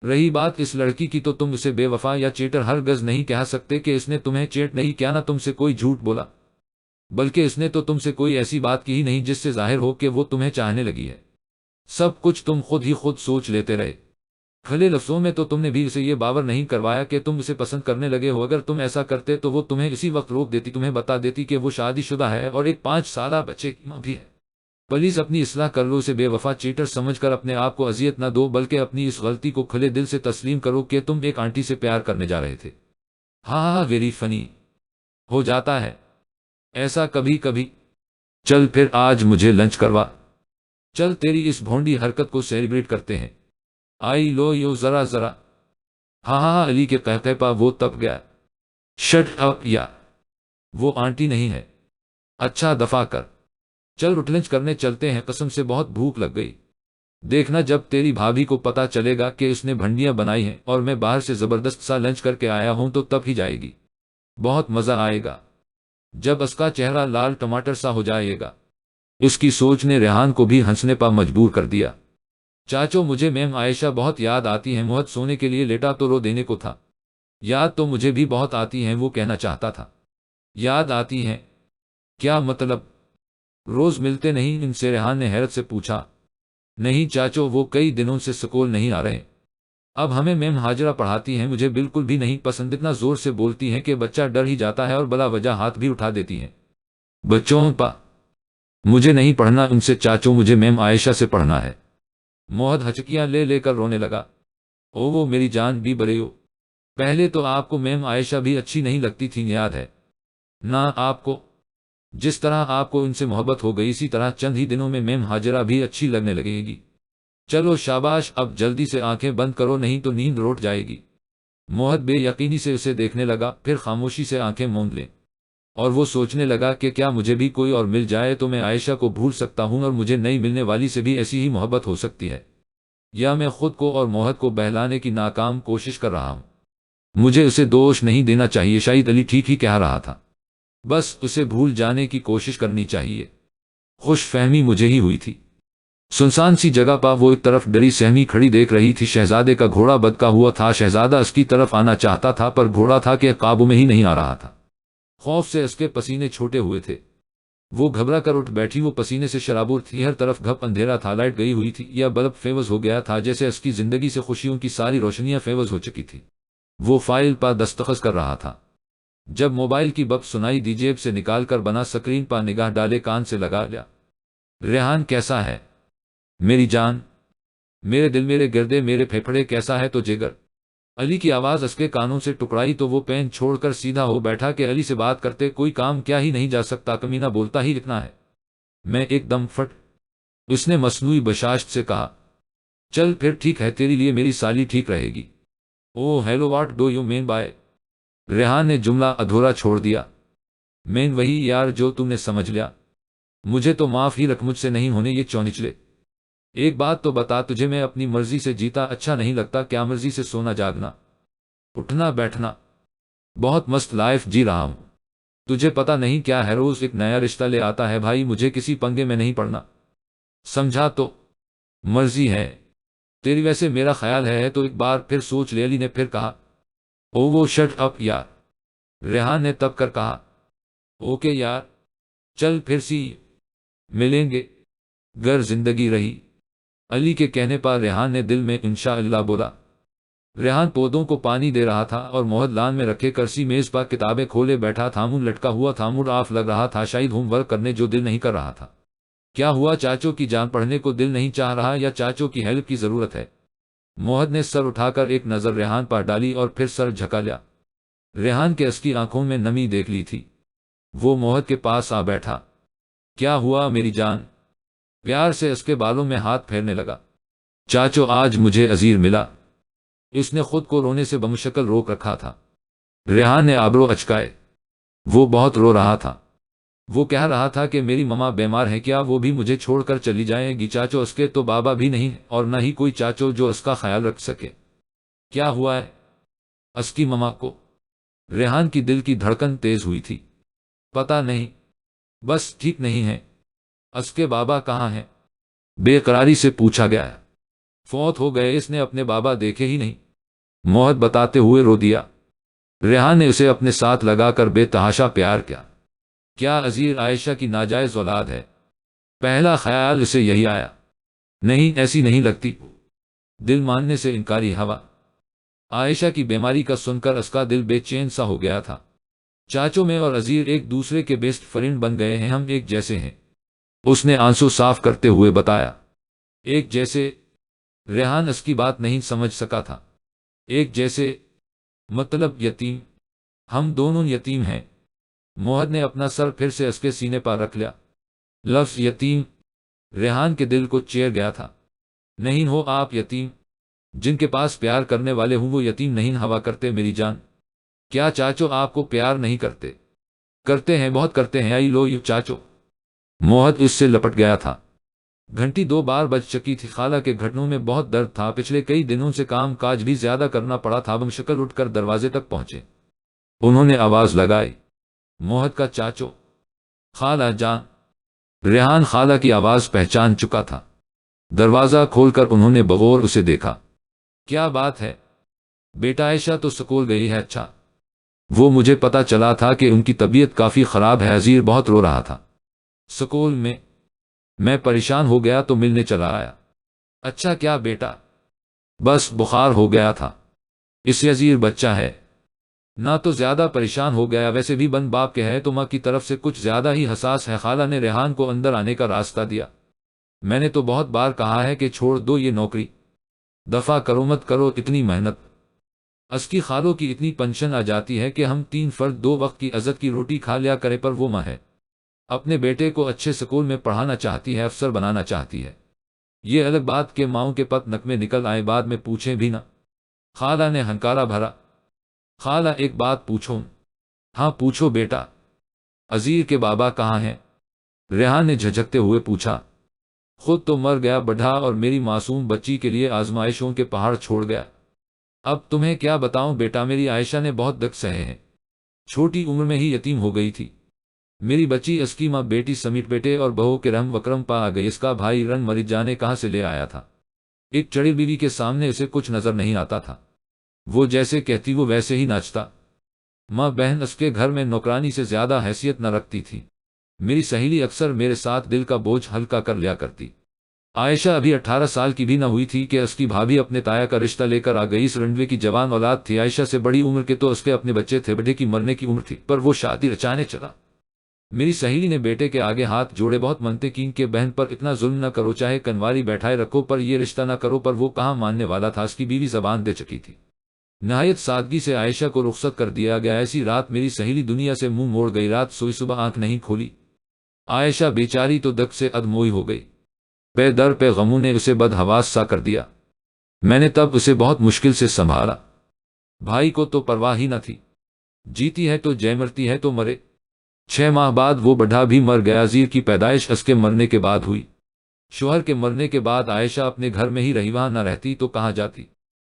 رہی بات اس لڑکی کی تو تم اسے بے وفا یا چیٹر ہرگز نہیں کہہ سکتے کہ اس نے تمہیں چیٹ نہیں کیا، نہ تم سے کوئی جھوٹ بولا، بلکہ اس نے تو تم سے کوئی ایسی بات کی ہی نہیں جس سے ظاہر ہو کہ وہ تمہیں چاہنے لگی ہے۔ سب کچھ تم خود ہی خود سوچ لیتے رہے۔ کھلے لفظوں میں تو تم نے بھی اسے یہ باور نہیں کروایا کہ تم اسے پسند کرنے لگے ہو۔ اگر تم ایسا کرتے تو وہ تمہیں اسی وقت روک دیتی، تمہیں بتا دیتی کہ وہ شادی شدہ ہے اور ایک 5 سالہ بچے کی ماں بھی ہے۔ پلیز اپنی اصلاح کر لو، اسے بے وفا چیٹر سمجھ کر اپنے آپ کو اذیت نہ دو، بلکہ اپنی اس غلطی کو کھلے دل سے تسلیم کرو کہ تم ایک آنٹی سے پیار کرنے جا رہے تھے۔ ہاں ویری فنی ہو جاتا ہے ایسا کبھی کبھی۔ چل پھر آج مجھے لنچ کروا، چل تیری اس بھونڈی حرکت کو سیلیبریٹ کرتے ہیں۔ آئی لو یو ذرا۔ ہاں علی کے قہقہ پا وہ تپ گیا۔ شٹ اپ یا، وہ آنٹی نہیں ہے۔ اچھا دفع کر، چل اٹھ لنچ کرنے چلتے ہیں، قسم سے بہت بھوک لگ گئی۔ دیکھنا جب تیری بھابھی کو پتا چلے گا کہ اس نے بھنڈیاں بنائی ہیں اور میں باہر سے زبردست سا لنچ کر کے آیا ہوں تو تب ہی جائے گی، بہت مزہ آئے گا جب اس کا چہرہ لال ٹماٹر سا ہو جائے گا۔ اس کی سوچ نے ریحان کو بھی ہنسنے پر مجبور کر دیا۔ چاچو مجھے میم عائشہ بہت یاد آتی ہیں، مہت سونے کے لیے لیٹا تو رو دینے کو تھا۔ یاد تو مجھے بھی بہت آتی ہیں، وہ کہنا چاہتا تھا۔ یاد آتی ہیں؟ کیا مطلب؟ روز ملتے نہیں ان سے؟ ریحان نے حیرت سے پوچھا۔ نہیں چاچو، وہ کئی دنوں سے سکول نہیں آ رہے، اب ہمیں میم ہاجرہ پڑھاتی ہیں، مجھے بالکل بھی نہیں پسند، اتنا زور سے بولتی ہیں کہ بچہ ڈر ہی جاتا ہے اور بلا وجہ ہاتھ بھی اٹھا دیتی ہیں۔ بچوں پا مجھے نہیں پڑھنا ان سے چاچو، مجھے میم عائشہ سے پڑھنا ہے۔ موہد ہچکیاں لے لے کر رونے لگا۔ او وہ میری جان بھی بڑے ہو، پہلے تو آپ کو میم عائشہ بھی اچھی نہیں لگتی تھی، یاد ہے نا آپ کو؟ جس طرح آپ کو ان سے محبت ہو گئی، اسی طرح چند ہی دنوں میں میم ہاجرہ بھی اچھی لگنے لگے گی۔ چلو شاباش، اب جلدی سے آنکھیں بند کرو نہیں تو نیند روٹ جائے گی۔ موہد بے یقینی سے اسے دیکھنے لگا، پھر خاموشی سے آنکھیں موند لیں، اور وہ سوچنے لگا کہ کیا مجھے بھی کوئی اور مل جائے تو میں عائشہ کو بھول سکتا ہوں، اور مجھے نئی ملنے والی سے بھی ایسی ہی محبت ہو سکتی ہے، یا میں خود کو اور موہد کو بہلانے کی ناکام کوشش کر رہا ہوں۔ مجھے اسے دوش نہیں دینا چاہیے، شاید علی ٹھیک ہی کہہ رہا تھا، بس اسے بھول جانے کی کوشش کرنی چاہیے۔ خوش فہمی مجھے ہی ہوئی تھی۔ سنسان سی جگہ پر وہ ایک طرف ڈری سہمی کھڑی دیکھ رہی تھی، شہزادے کا گھوڑا بدکا ہوا تھا، شہزادہ اس کی طرف آنا چاہتا تھا پر گھوڑا تھا کہ قابو میں ہی نہیں آ رہا تھا، خوف سے اس کے پسینے چھوٹے ہوئے تھے۔ وہ گھبرا کر اٹھ بیٹھی، وہ پسینے سے شرابور تھی، ہر طرف گھپ اندھیرا تھا، لائٹ گئی ہوئی تھی یا بلب فیوز ہو گیا تھا، جیسے اس کی زندگی سے خوشیوں کی ساری روشنیاں فیوز ہو چکی تھی۔ وہ فائل پر دستخط کر رہا تھا جب موبائل کی بپ سنائی دی، جیب سے نکال کر بنا سکرین پر نگاہ ڈالے، کان سے لگا لیا۔ ریحان کیسا ہے میری جان؟ میرے دل، میرے گردے، میرے پھیپھڑے، کیسا ہے تو جگر؟ علی کی آواز اس کے کانوں سے ٹکرائی تو وہ پین چھوڑ کر سیدھا ہو بیٹھا کہ علی سے بات کرتے کوئی کام کیا ہی نہیں جا سکتا، کمینہ بولتا ہی اتنا ہے۔ میں ایک دم فٹ، اس نے مصنوعی بشاشت سے کہا۔ چل پھر ٹھیک ہے، تیری لیے میری سالی ٹھیک رہے گی۔ Oh hello, what do you mean by? Rehan نے جملہ ادھورا چھوڑ دیا۔ مین وہی یار جو تم نے سمجھ لیا، مجھے تو معاف ہی رکھ، مجھ سے نہیں ہونے یہ چونچلے۔ ایک بات تو بتا، تجھے میں اپنی مرضی سے جیتا اچھا نہیں لگتا کیا؟ مرضی سے سونا جاگنا اٹھنا بیٹھنا، بہت مست لائف جی رہا ہوں، تجھے پتا نہیں کیا ہے، روز ایک نیا رشتہ لے آتا ہے بھائی، مجھے کسی پنگے میں نہیں پڑنا، سمجھا؟ تو مرضی ہے تیری، ویسے میرا خیال ہے تو ایک بار پھر سوچ لے۔ علی نے پھر کہا۔ او وہ شٹ اپ یار، ریحان نے تب کر کہا۔ اوکے یار، چل پھر سی ملیں گے گر زندگی رہی۔ علی کے کہنے پر ریحان نے دل میں انشاءاللہ بولا۔ ریحان پودوں کو پانی دے رہا تھا اور موہد لان میں رکھے کرسی میز پر کتابیں کھولے بیٹھا تھا، منہ لٹکا ہوا تھا، موڈ آف لگ رہا تھا، شاید ہوم ورک کرنے جو دل نہیں کر رہا تھا۔ کیا ہوا؟ چاچو کی جان پڑھنے کو دل نہیں چاہ رہا یا چاچو کی ہیلپ کی ضرورت ہے؟ موہد نے سر اٹھا کر ایک نظر ریحان پر ڈالی اور پھر سر جھکا لیا۔ ریحان کے اس کی آنکھوں میں نمی دیکھ لی تھی۔ وہ موہد کے پاس آ بیٹھا۔ کیا ہوا میری جان؟ پیار سے اس کے بالوں میں ہاتھ پھیرنے لگا۔ چاچو آج مجھے عذیر ملا۔ اس نے خود کو رونے سے بمشکل روک رکھا تھا۔ ریحان نے آبرو اچکائے۔ وہ بہت رو رہا تھا۔ وہ کہہ رہا تھا کہ میری ماما بیمار ہے، کیا وہ بھی مجھے چھوڑ کر چلی جائے گی؟ چاچو اس کے تو بابا بھی نہیں اور نہ ہی کوئی چاچو جو اس کا خیال رکھ سکے۔ کیا ہوا ہے اس کی ماما کو؟ ریحان کی دل کی دھڑکن تیز ہوئی تھی۔ پتہ نہیں، بس ٹھیک نہیں ہے۔ اس کے بابا کہاں ہیں؟ بے قراری سے پوچھا گیا۔ فوت ہو گئے، اس نے اپنے بابا دیکھے ہی نہیں، موہد بتاتے ہوئے رو دیا۔ ریحان نے اسے اپنے ساتھ لگا کر بے تحاشا پیار کیا۔ کیا عذیر عائشہ کی ناجائز اولاد ہے؟ پہلا خیال اسے یہی آیا۔ نہیں، ایسی نہیں لگتی۔ دل ماننے سے انکاری ہوا۔ عائشہ کی بیماری کا سن کر اس کا دل بے چین سا ہو گیا تھا۔ چاچو میں اور عذیر ایک دوسرے کے بیسٹ فرینڈ بن گئے ہیں، ہم ایک جیسے ہیں، اس نے آنسو صاف کرتے ہوئے بتایا۔ ایک جیسے؟ ریحان اس کی بات نہیں سمجھ سکا تھا۔ ایک جیسے مطلب یتیم؟ ہم دونوں یتیم ہیں۔ موہد نے اپنا سر پھر سے اس کے سینے پر رکھ لیا۔ لفظ یتیم ریحان کے دل کو چیر گیا تھا۔ نہیں ہو آپ یتیم، جن کے پاس پیار کرنے والے ہوں وہ یتیم نہیں ہوا کرتے میری جان۔ کیا چاچو آپ کو پیار نہیں کرتے؟ کرتے ہیں، بہت کرتے ہیں، آئی لو یو چاچو۔ موہد اس سے لپٹ گیا تھا۔ گھنٹی 2 بار بج چکی تھی، خالہ کے گھٹنوں میں بہت درد تھا، پچھلے کئی دنوں سے کام کاج بھی زیادہ کرنا پڑا تھا، بمشکل اٹھ کر دروازے تک پہنچے۔ انہوں نے آواز لگائی۔ موہد کا چاچو؟ خالہ جان؟ ریحان خالہ کی آواز پہچان چکا تھا۔ دروازہ کھول کر انہوں نے بغور اسے دیکھا۔ کیا بات ہے بیٹا، عائشہ تو سکول گئی ہے؟ اچھا، وہ مجھے پتا چلا تھا کہ ان کی طبیعت کافی خراب ہے، عذیر بہت رو رہا تھا۔ سکول میں پریشان ہو گیا تو ملنے چلا آیا۔ اچھا، کیا بیٹا؟ بس بخار ہو گیا تھا، اس عذیر بچہ ہے نہ تو زیادہ پریشان ہو گیا، ویسے بھی بن باپ کے ہے تو ماں کی طرف سے کچھ زیادہ ہی حساس ہے۔ خالہ نے ریحان کو اندر آنے کا راستہ دیا۔ میں نے تو بہت بار کہا ہے کہ چھوڑ دو یہ نوکری، دفع کرو مت کرو اتنی محنت۔ اس کی خالوں کی اتنی پنشن آ جاتی ہے کہ ہم 3 فرد 2 وقت کی عزت کی روٹی کھا لیا کرے، پر وہ ماں ہے، اپنے بیٹے کو اچھے سکول میں پڑھانا چاہتی ہے، افسر بنانا چاہتی ہے۔ یہ الگ بات کہ ماؤں کے پت نک میں نکل آئے، بعد میں پوچھیں بھی نہ۔ خالہ نے ہنکارا بھرا۔ خالہ ایک بات پوچھوں؟ ہاں پوچھو بیٹا۔ عزیر کے بابا کہاں ہیں؟ ریحان نے جھجکتے ہوئے پوچھا۔ خود تو مر گیا بڑھا اور میری معصوم بچی کے لیے آزمائشوں کے پہاڑ چھوڑ گیا۔ اب تمہیں کیا بتاؤں بیٹا، میری عائشہ نے بہت دکھ سہے ہیں، چھوٹی عمر میں ہی یتیم ہو گئی تھی۔ میری بچی اس کی ماں بیٹی سمیت بیٹے اور بہو کے رحم وکرم پا آ گئی، اس کا بھائی رن مریض جانے کہاں سے لے آیا تھا۔ ایک چڑی بیوی کے سامنے اسے کچھ نظر نہیں آتا تھا، وہ جیسے کہتی وہ ویسے ہی ناچتا۔ ماں بہن اس کے گھر میں نوکرانی سے زیادہ حیثیت نہ رکھتی تھی۔ میری سہیلی اکثر میرے ساتھ دل کا بوجھ ہلکا کر لیا کرتی۔ عائشہ ابھی 18 سال کی بھی نہ ہوئی تھی کہ اس کی بھابھی اپنے تایا کا رشتہ لے کر آ گئی۔ اس رنڈوے کی جوان اولاد تھی، عائشہ سے بڑی عمر کے تو اس کے اپنے بچے تھے، بڑھے کی مرنے کی عمر تھی، پر وہ شادی رچانے چلا۔ میری سہیلی نے بیٹے کے آگے ہاتھ جوڑے بہت منتیں کیں کہ بہن پر اتنا ظلم نہ کرو، چاہے کنواری بیٹھائے رکھو پر یہ رشتہ نہ کرو، پر وہ کہاں ماننے والا تھا، اس کی بیوی زبان دے چکی تھی۔ نہایت سادگی سے عائشہ کو رخصت کر دیا گیا۔ ایسی رات میری سہیلی دنیا سے منہ موڑ گئی، رات سوئی صبح آنکھ نہیں کھولی۔ عائشہ بیچاری تو دک سے ادموئی ہو گئی، پے در پہ غموں نے اسے بدحواس سا کر دیا۔ میں نے تب اسے بہت مشکل سے سنبھالا۔ بھائی کو تو پرواہ ہی نہ تھی، جیتی ہے تو جے، مرتی ہے تو مرے۔ 6 ماہ بعد وہ بڑھا بھی مر گیا۔ عزیر کی پیدائش اس کے مرنے کے بعد ہوئی۔ شوہر کے مرنے کے بعد عائشہ اپنے گھر میں ہی رہی، وہاں نہ رہتی تو کہاں جاتی۔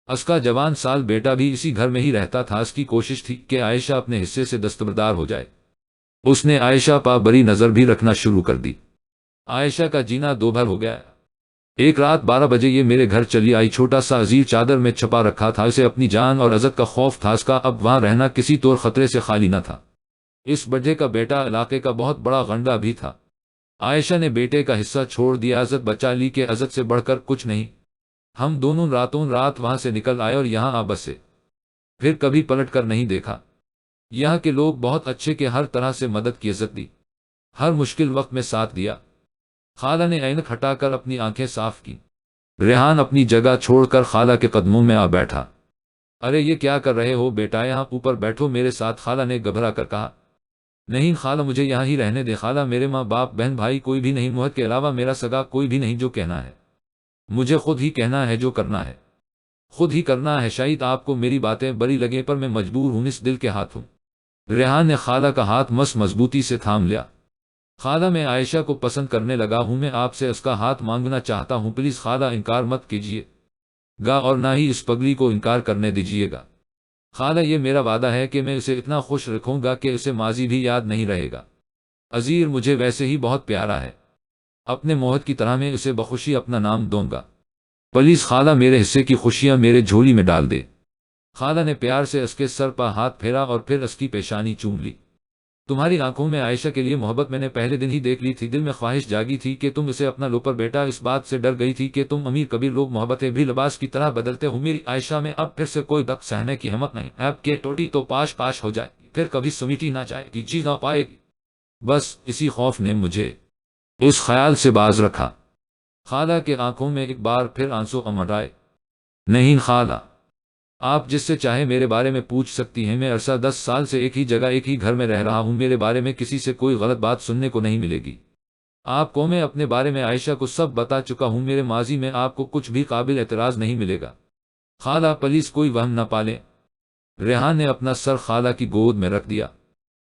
اس کا جوان سال بیٹا بھی اسی گھر میں ہی رہتا تھا۔ اس کی کوشش تھی کہ عائشہ اپنے حصے سے دستبردار ہو جائے۔ اس نے عائشہ پا بری نظر بھی رکھنا شروع کر دی۔ عائشہ کا جینا دوبھر ہو گیا۔ ایک رات 12 بجے یہ میرے گھر چلی آئی۔ چھوٹا سا عزیر چادر میں چھپا رکھا تھا، اسے اپنی جان اور عزت کا خوف تھا، اس کا اب وہاں رہنا کسی طور خطرے سے خالی نہ تھا۔ اس بڑھے کا بیٹا علاقے کا بہت بڑا غنڈہ بھی تھا۔ عائشہ نے بیٹے کا حصہ چھوڑ دیا، عزت بچا لی کہ عزت سے بڑھ کر کچھ نہیں۔ ہم دونوں راتوں رات وہاں سے نکل آئے اور یہاں آ بسے، پھر کبھی پلٹ کر نہیں دیکھا۔ یہاں کے لوگ بہت اچھے، کہ ہر طرح سے مدد کی، عزت دی، ہر مشکل وقت میں ساتھ دیا۔ خالہ نے اینک ہٹا کر اپنی آنکھیں صاف کی۔ ریحان اپنی جگہ چھوڑ کر خالہ کے قدموں میں آ بیٹھا۔ ارے یہ کیا کر رہے ہو بیٹا، یہاں اوپر بیٹھو میرے ساتھ، خالہ نے گھبرا کر کہا۔ نہیں خالہ، مجھے یہاں ہی رہنے دے خالہ، میرے ماں باپ بہن بھائی کوئی بھی نہیں، موہد کے علاوہ میرا سگا کوئی بھی نہیں۔ جو کہنا ہے مجھے خود ہی کہنا ہے، جو کرنا ہے خود ہی کرنا ہے۔ شاید آپ کو میری باتیں بری لگیں، پر میں مجبور ہوں، اس دل کے ہاتھ ہوں۔ ریحان نے خالہ کا ہاتھ مضبوطی سے تھام لیا۔ خالہ، میں عائشہ کو پسند کرنے لگا ہوں، میں آپ سے اس کا ہاتھ مانگنا چاہتا ہوں، پلیز خالہ، انکار مت کیجیے گا اور نہ ہی اس پگلی کو انکار کرنے دیجیے گا۔ خالہ، یہ میرا وعدہ ہے کہ میں اسے اتنا خوش رکھوں گا کہ اسے ماضی بھی یاد نہیں رہے گا۔ عزیر مجھے ویسے ہی بہت پیارا ہے، اپنے موہد کی طرح میں اسے بخوشی اپنا نام دوں گا۔ پلیز خالہ، میرے حصے کی خوشیاں میرے جھولی میں ڈال دے۔ خالہ نے پیار سے اس کے سر پر ہاتھ پھیرا اور پھر اس کی پیشانی چوم لی۔ تمہاری آنکھوں میں عائشہ کے لیے محبت میں نے پہلے دن ہی دیکھ لی تھی، دل میں خواہش جاگی تھی کہ تم اسے اپنا لو، پر بیٹا اس بات سے ڈر گئی تھی کہ تم امیر کبیر لوگ محبتیں بھی لباس کی طرح بدلتے ہو۔ میری عائشہ میں اب پھر سے کوئی دق سہنے کی ہمت نہیں، اب کہ ٹوٹی تو پاش پاش ہو جائے گی، پھر کبھی سمیٹی نہ جائے گی، جی نہ پائے گی۔ بس اسی خوف نے مجھے اس خیال سے باز رکھا۔ خالہ کے آنکھوں میں ایک بار پھر آنسو امڈ آئے۔ نہیں خالہ، آپ جس سے چاہے میرے بارے میں پوچھ سکتی ہیں، میں عرصہ 10 سال سے ایک ہی جگہ ایک ہی گھر میں رہ رہا ہوں، میرے بارے میں کسی سے کوئی غلط بات سننے کو نہیں ملے گی۔ آپ کو میں اپنے بارے میں عائشہ کو سب بتا چکا ہوں، میرے ماضی میں آپ کو کچھ بھی قابل اعتراض نہیں ملے گا۔ خالہ پلیز کوئی وہم نہ پالیں۔ ریحان نے اپنا سر خالہ کی گود میں رکھ دیا۔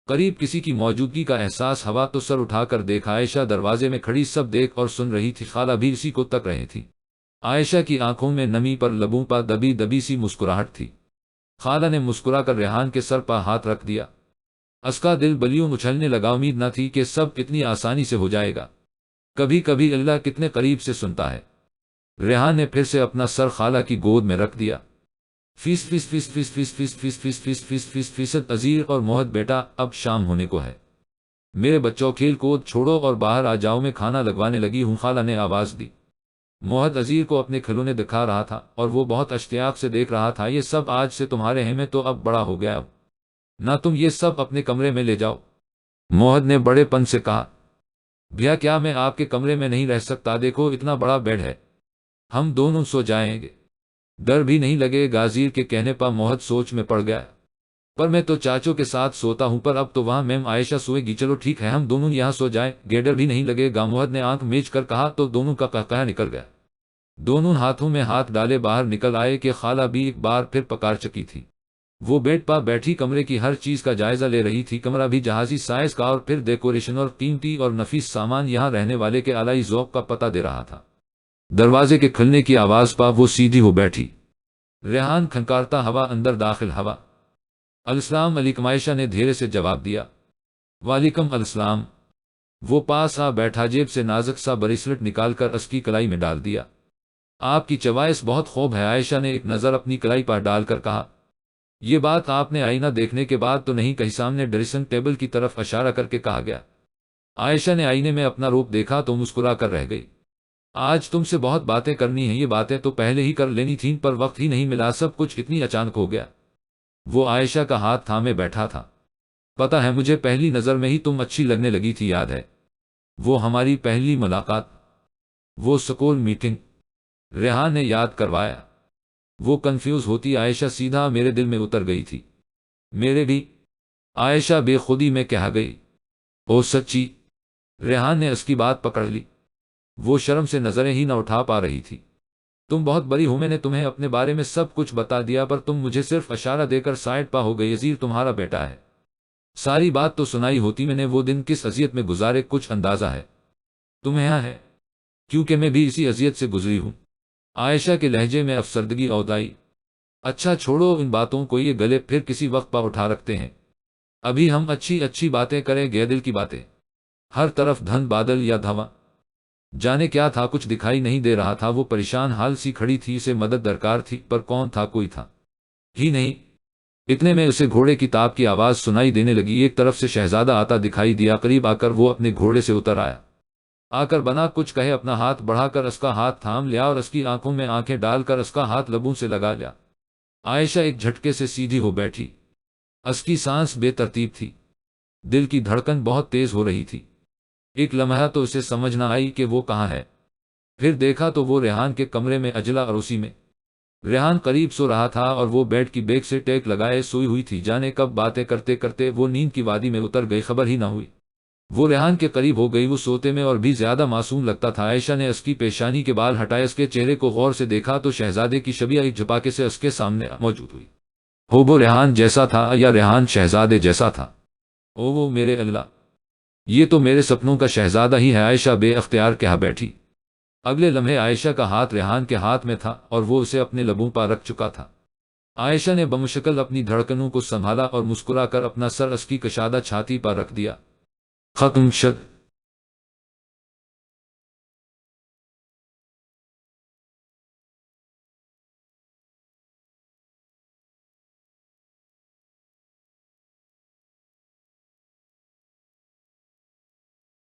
قریب کسی کی موجودگی کا احساس ہوا تو سر اٹھا کر دیکھا، عائشہ دروازے میں کھڑی سب دیکھ اور سن رہی تھی، خالہ بھی اسی کو تک رہی تھی۔ عائشہ کی آنکھوں میں نمی، پر لبوں پر دبی دبی سی مسکراہٹ تھی۔ خالہ نے مسکرا کر ریحان کے سر پر ہاتھ رکھ دیا۔ اس کا دل بلیوں اچھلنے لگا، امید نہ تھی کہ سب اتنی آسانی سے ہو جائے گا۔ کبھی کبھی اللہ کتنے قریب سے سنتا ہے۔ ریحان نے پھر سے اپنا سر خالہ کی گود میں رکھ دیا۔ فیس فیس فیس فیس فیس فیس فیس فیس فیس فیس فیس فیصد عزیر اور موہد بیٹا، اب شام ہونے کو ہے، میرے بچوں کھیل کود چھوڑو اور باہر آ جاؤ، میں کھانا لگوانے لگی ہوں، خالہ نے آواز دی۔ موہد عزیر کو اپنے کھلونے دکھا رہا تھا اور وہ بہت اشتیاق سے دیکھ رہا تھا۔ یہ سب آج سے تمہارے ہیں، میں تو اب بڑا ہو گیا، اب نہ تم یہ سب اپنے کمرے میں لے جاؤ، موہد نے بڑے پن سے کہا۔ بھیا کیا میں آپ کے کمرے میں نہیں رہ سکتا؟ دیکھو اتنا بڑا بیڈ ہے، ہم دونوں سو جائیں گے، ڈر بھی نہیں لگے گا۔ غازیر کے کہنے پر موہد سوچ میں پڑ گیا۔ پر میں تو چاچو کے ساتھ سوتا ہوں، پر اب تو وہاں میم عائشہ سوئے گی، چلو ٹھیک ہے ہم دونوں یہاں سو جائیں گے، ڈر بھی نہیں لگے گا، موہد نے آنکھ میچ کر کہا۔ تو دونوں کا قہقہہ نکل گیا، دونوں ہاتھوں میں ہاتھ ڈالے باہر نکل آئے کہ خالہ بھی ایک بار پھر پکار چکی تھی۔ وہ بیڈ پر بیٹھی کمرے کی ہر چیز کا جائزہ لے رہی تھی، کمرہ بھی جہازی سائز کا، اور پھر ڈیکوریشن اور قیمتی اور نفیس سامان یہاں رہنے والے کے اعلیٰ ذوق کا پتہ دے رہا تھا۔ دروازے کے کھلنے کی آواز پا وہ سیدھی ہو بیٹھی۔ ریحان کھنکارتا ہوا اندر داخل ہوا۔ السلام علیکم، عائشہ نے دھیرے سے جواب دیا۔ وعلیکم السلام۔ وہ پاس آ بیٹھا، جیب سے نازک سا بریسلٹ نکال کر اس کی کلائی میں ڈال دیا۔ آپ کی چوائس بہت خوب ہے، عائشہ نے ایک نظر اپنی کلائی پر ڈال کر کہا۔ یہ بات آپ نے آئینہ دیکھنے کے بعد تو نہیں کہی؟ سامنے ڈریسنگ ٹیبل کی طرف اشارہ کر کے کہا گیا۔ عائشہ نے آئینے میں اپنا روپ دیکھا تو مسکرا کر رہ گئی۔ آج تم سے بہت باتیں کرنی ہیں، یہ باتیں تو پہلے ہی کر لینی تھیں پر وقت ہی نہیں ملا، سب کچھ اتنی اچانک ہو گیا۔ وہ عائشہ کا ہاتھ تھامے بیٹھا تھا۔ پتہ ہے مجھے پہلی نظر میں ہی تم اچھی لگنے لگی تھی، یاد ہے وہ ہماری پہلی ملاقات، وہ سکول میٹنگ؟ ریحان نے یاد کروایا۔ وہ کنفیوز ہوتی عائشہ سیدھا میرے دل میں اتر گئی تھی۔ میرے بھی، عائشہ بے خودی میں کہہ گئی۔ او سچی؟ ریحان نے اس کی بات پکڑ لی۔ وہ شرم سے نظریں ہی نہ اٹھا پا رہی تھی۔ تم بہت بری ہو، میں نے تمہیں اپنے بارے میں سب کچھ بتا دیا پر تم مجھے صرف اشارہ دے کر سائڈ پا ہو گئی۔ عزیر تمہارا بیٹا ہے، ساری بات تو سنائی ہوتی، میں نے وہ دن کس اذیت میں گزارے کچھ اندازہ ہے تمہیں ہے؟ کیونکہ میں بھی اسی اذیت سے گزری ہوں۔ عائشہ کے لہجے میں افسردگی عود آئی۔ اچھا چھوڑو ان باتوں کو، یہ گلے پھر کسی وقت پا اٹھا رکھتے ہیں، ابھی ہم اچھی اچھی باتیں کریں گے، دل کی باتیں۔ ہر طرف دھند بادل یا دھواں، جانے کیا تھا، کچھ دکھائی نہیں دے رہا تھا۔ وہ پریشان حال سی کھڑی تھی، اسے مدد درکار تھی پر کون تھا؟ کوئی تھا ہی نہیں۔ اتنے میں اسے گھوڑے کی تاپ کی آواز سنائی دینے لگی، ایک طرف سے شہزادہ آتا دکھائی دیا۔ قریب آ کر وہ اپنے گھوڑے سے اتر آیا، آ کر بنا کچھ کہے اپنا ہاتھ بڑھا کر اس کا ہاتھ تھام لیا اور اس کی آنکھوں میں آنکھیں ڈال کر اس کا ہاتھ لبوں سے لگا لیا۔ عائشہ ایک جھٹکے سے سیدھی ہو بیٹھی، اس کی سانس بے ترتیب تھی، دل کی دھڑکن بہت تیز ہو رہی تھی۔ ایک لمحہ تو اسے سمجھ نہ آئی کہ وہ کہاں ہے، پھر دیکھا تو وہ ریحان کے کمرے میں اجلا، اور اسی میں ریحان قریب سو رہا تھا اور وہ بیڈ کی بیک سے ٹیک لگائے سوئی ہوئی تھی۔ جانے کب باتیں کرتے کرتے وہ نیند کی وادی میں اتر گئی، خبر ہی نہ ہوئی۔ وہ ریحان کے قریب ہو گئی، وہ سوتے میں اور بھی زیادہ معصوم لگتا تھا۔ عائشہ نے اس کی پیشانی کے بال ہٹائے، اس کے چہرے کو غور سے دیکھا تو شہزادے کی شبیہ ایک جھپاکے سے اس کے سامنے موجود ہوئی۔ وہ ریحان جیسا تھا یا ریحان شہزادے جیسا تھا؟ وہ میرے اللہ، یہ تو میرے سپنوں کا شہزادہ ہی ہے، عائشہ بے اختیار کہہ بیٹھی۔ اگلے لمحے عائشہ کا ہاتھ ریحان کے ہاتھ میں تھا اور وہ اسے اپنے لبوں پر رکھ چکا تھا۔ عائشہ نے بمشکل اپنی دھڑکنوں کو سنبھالا اور مسکرا کر اپنا سر اس کی کشادہ چھاتی پر رکھ دیا۔ ختم شد۔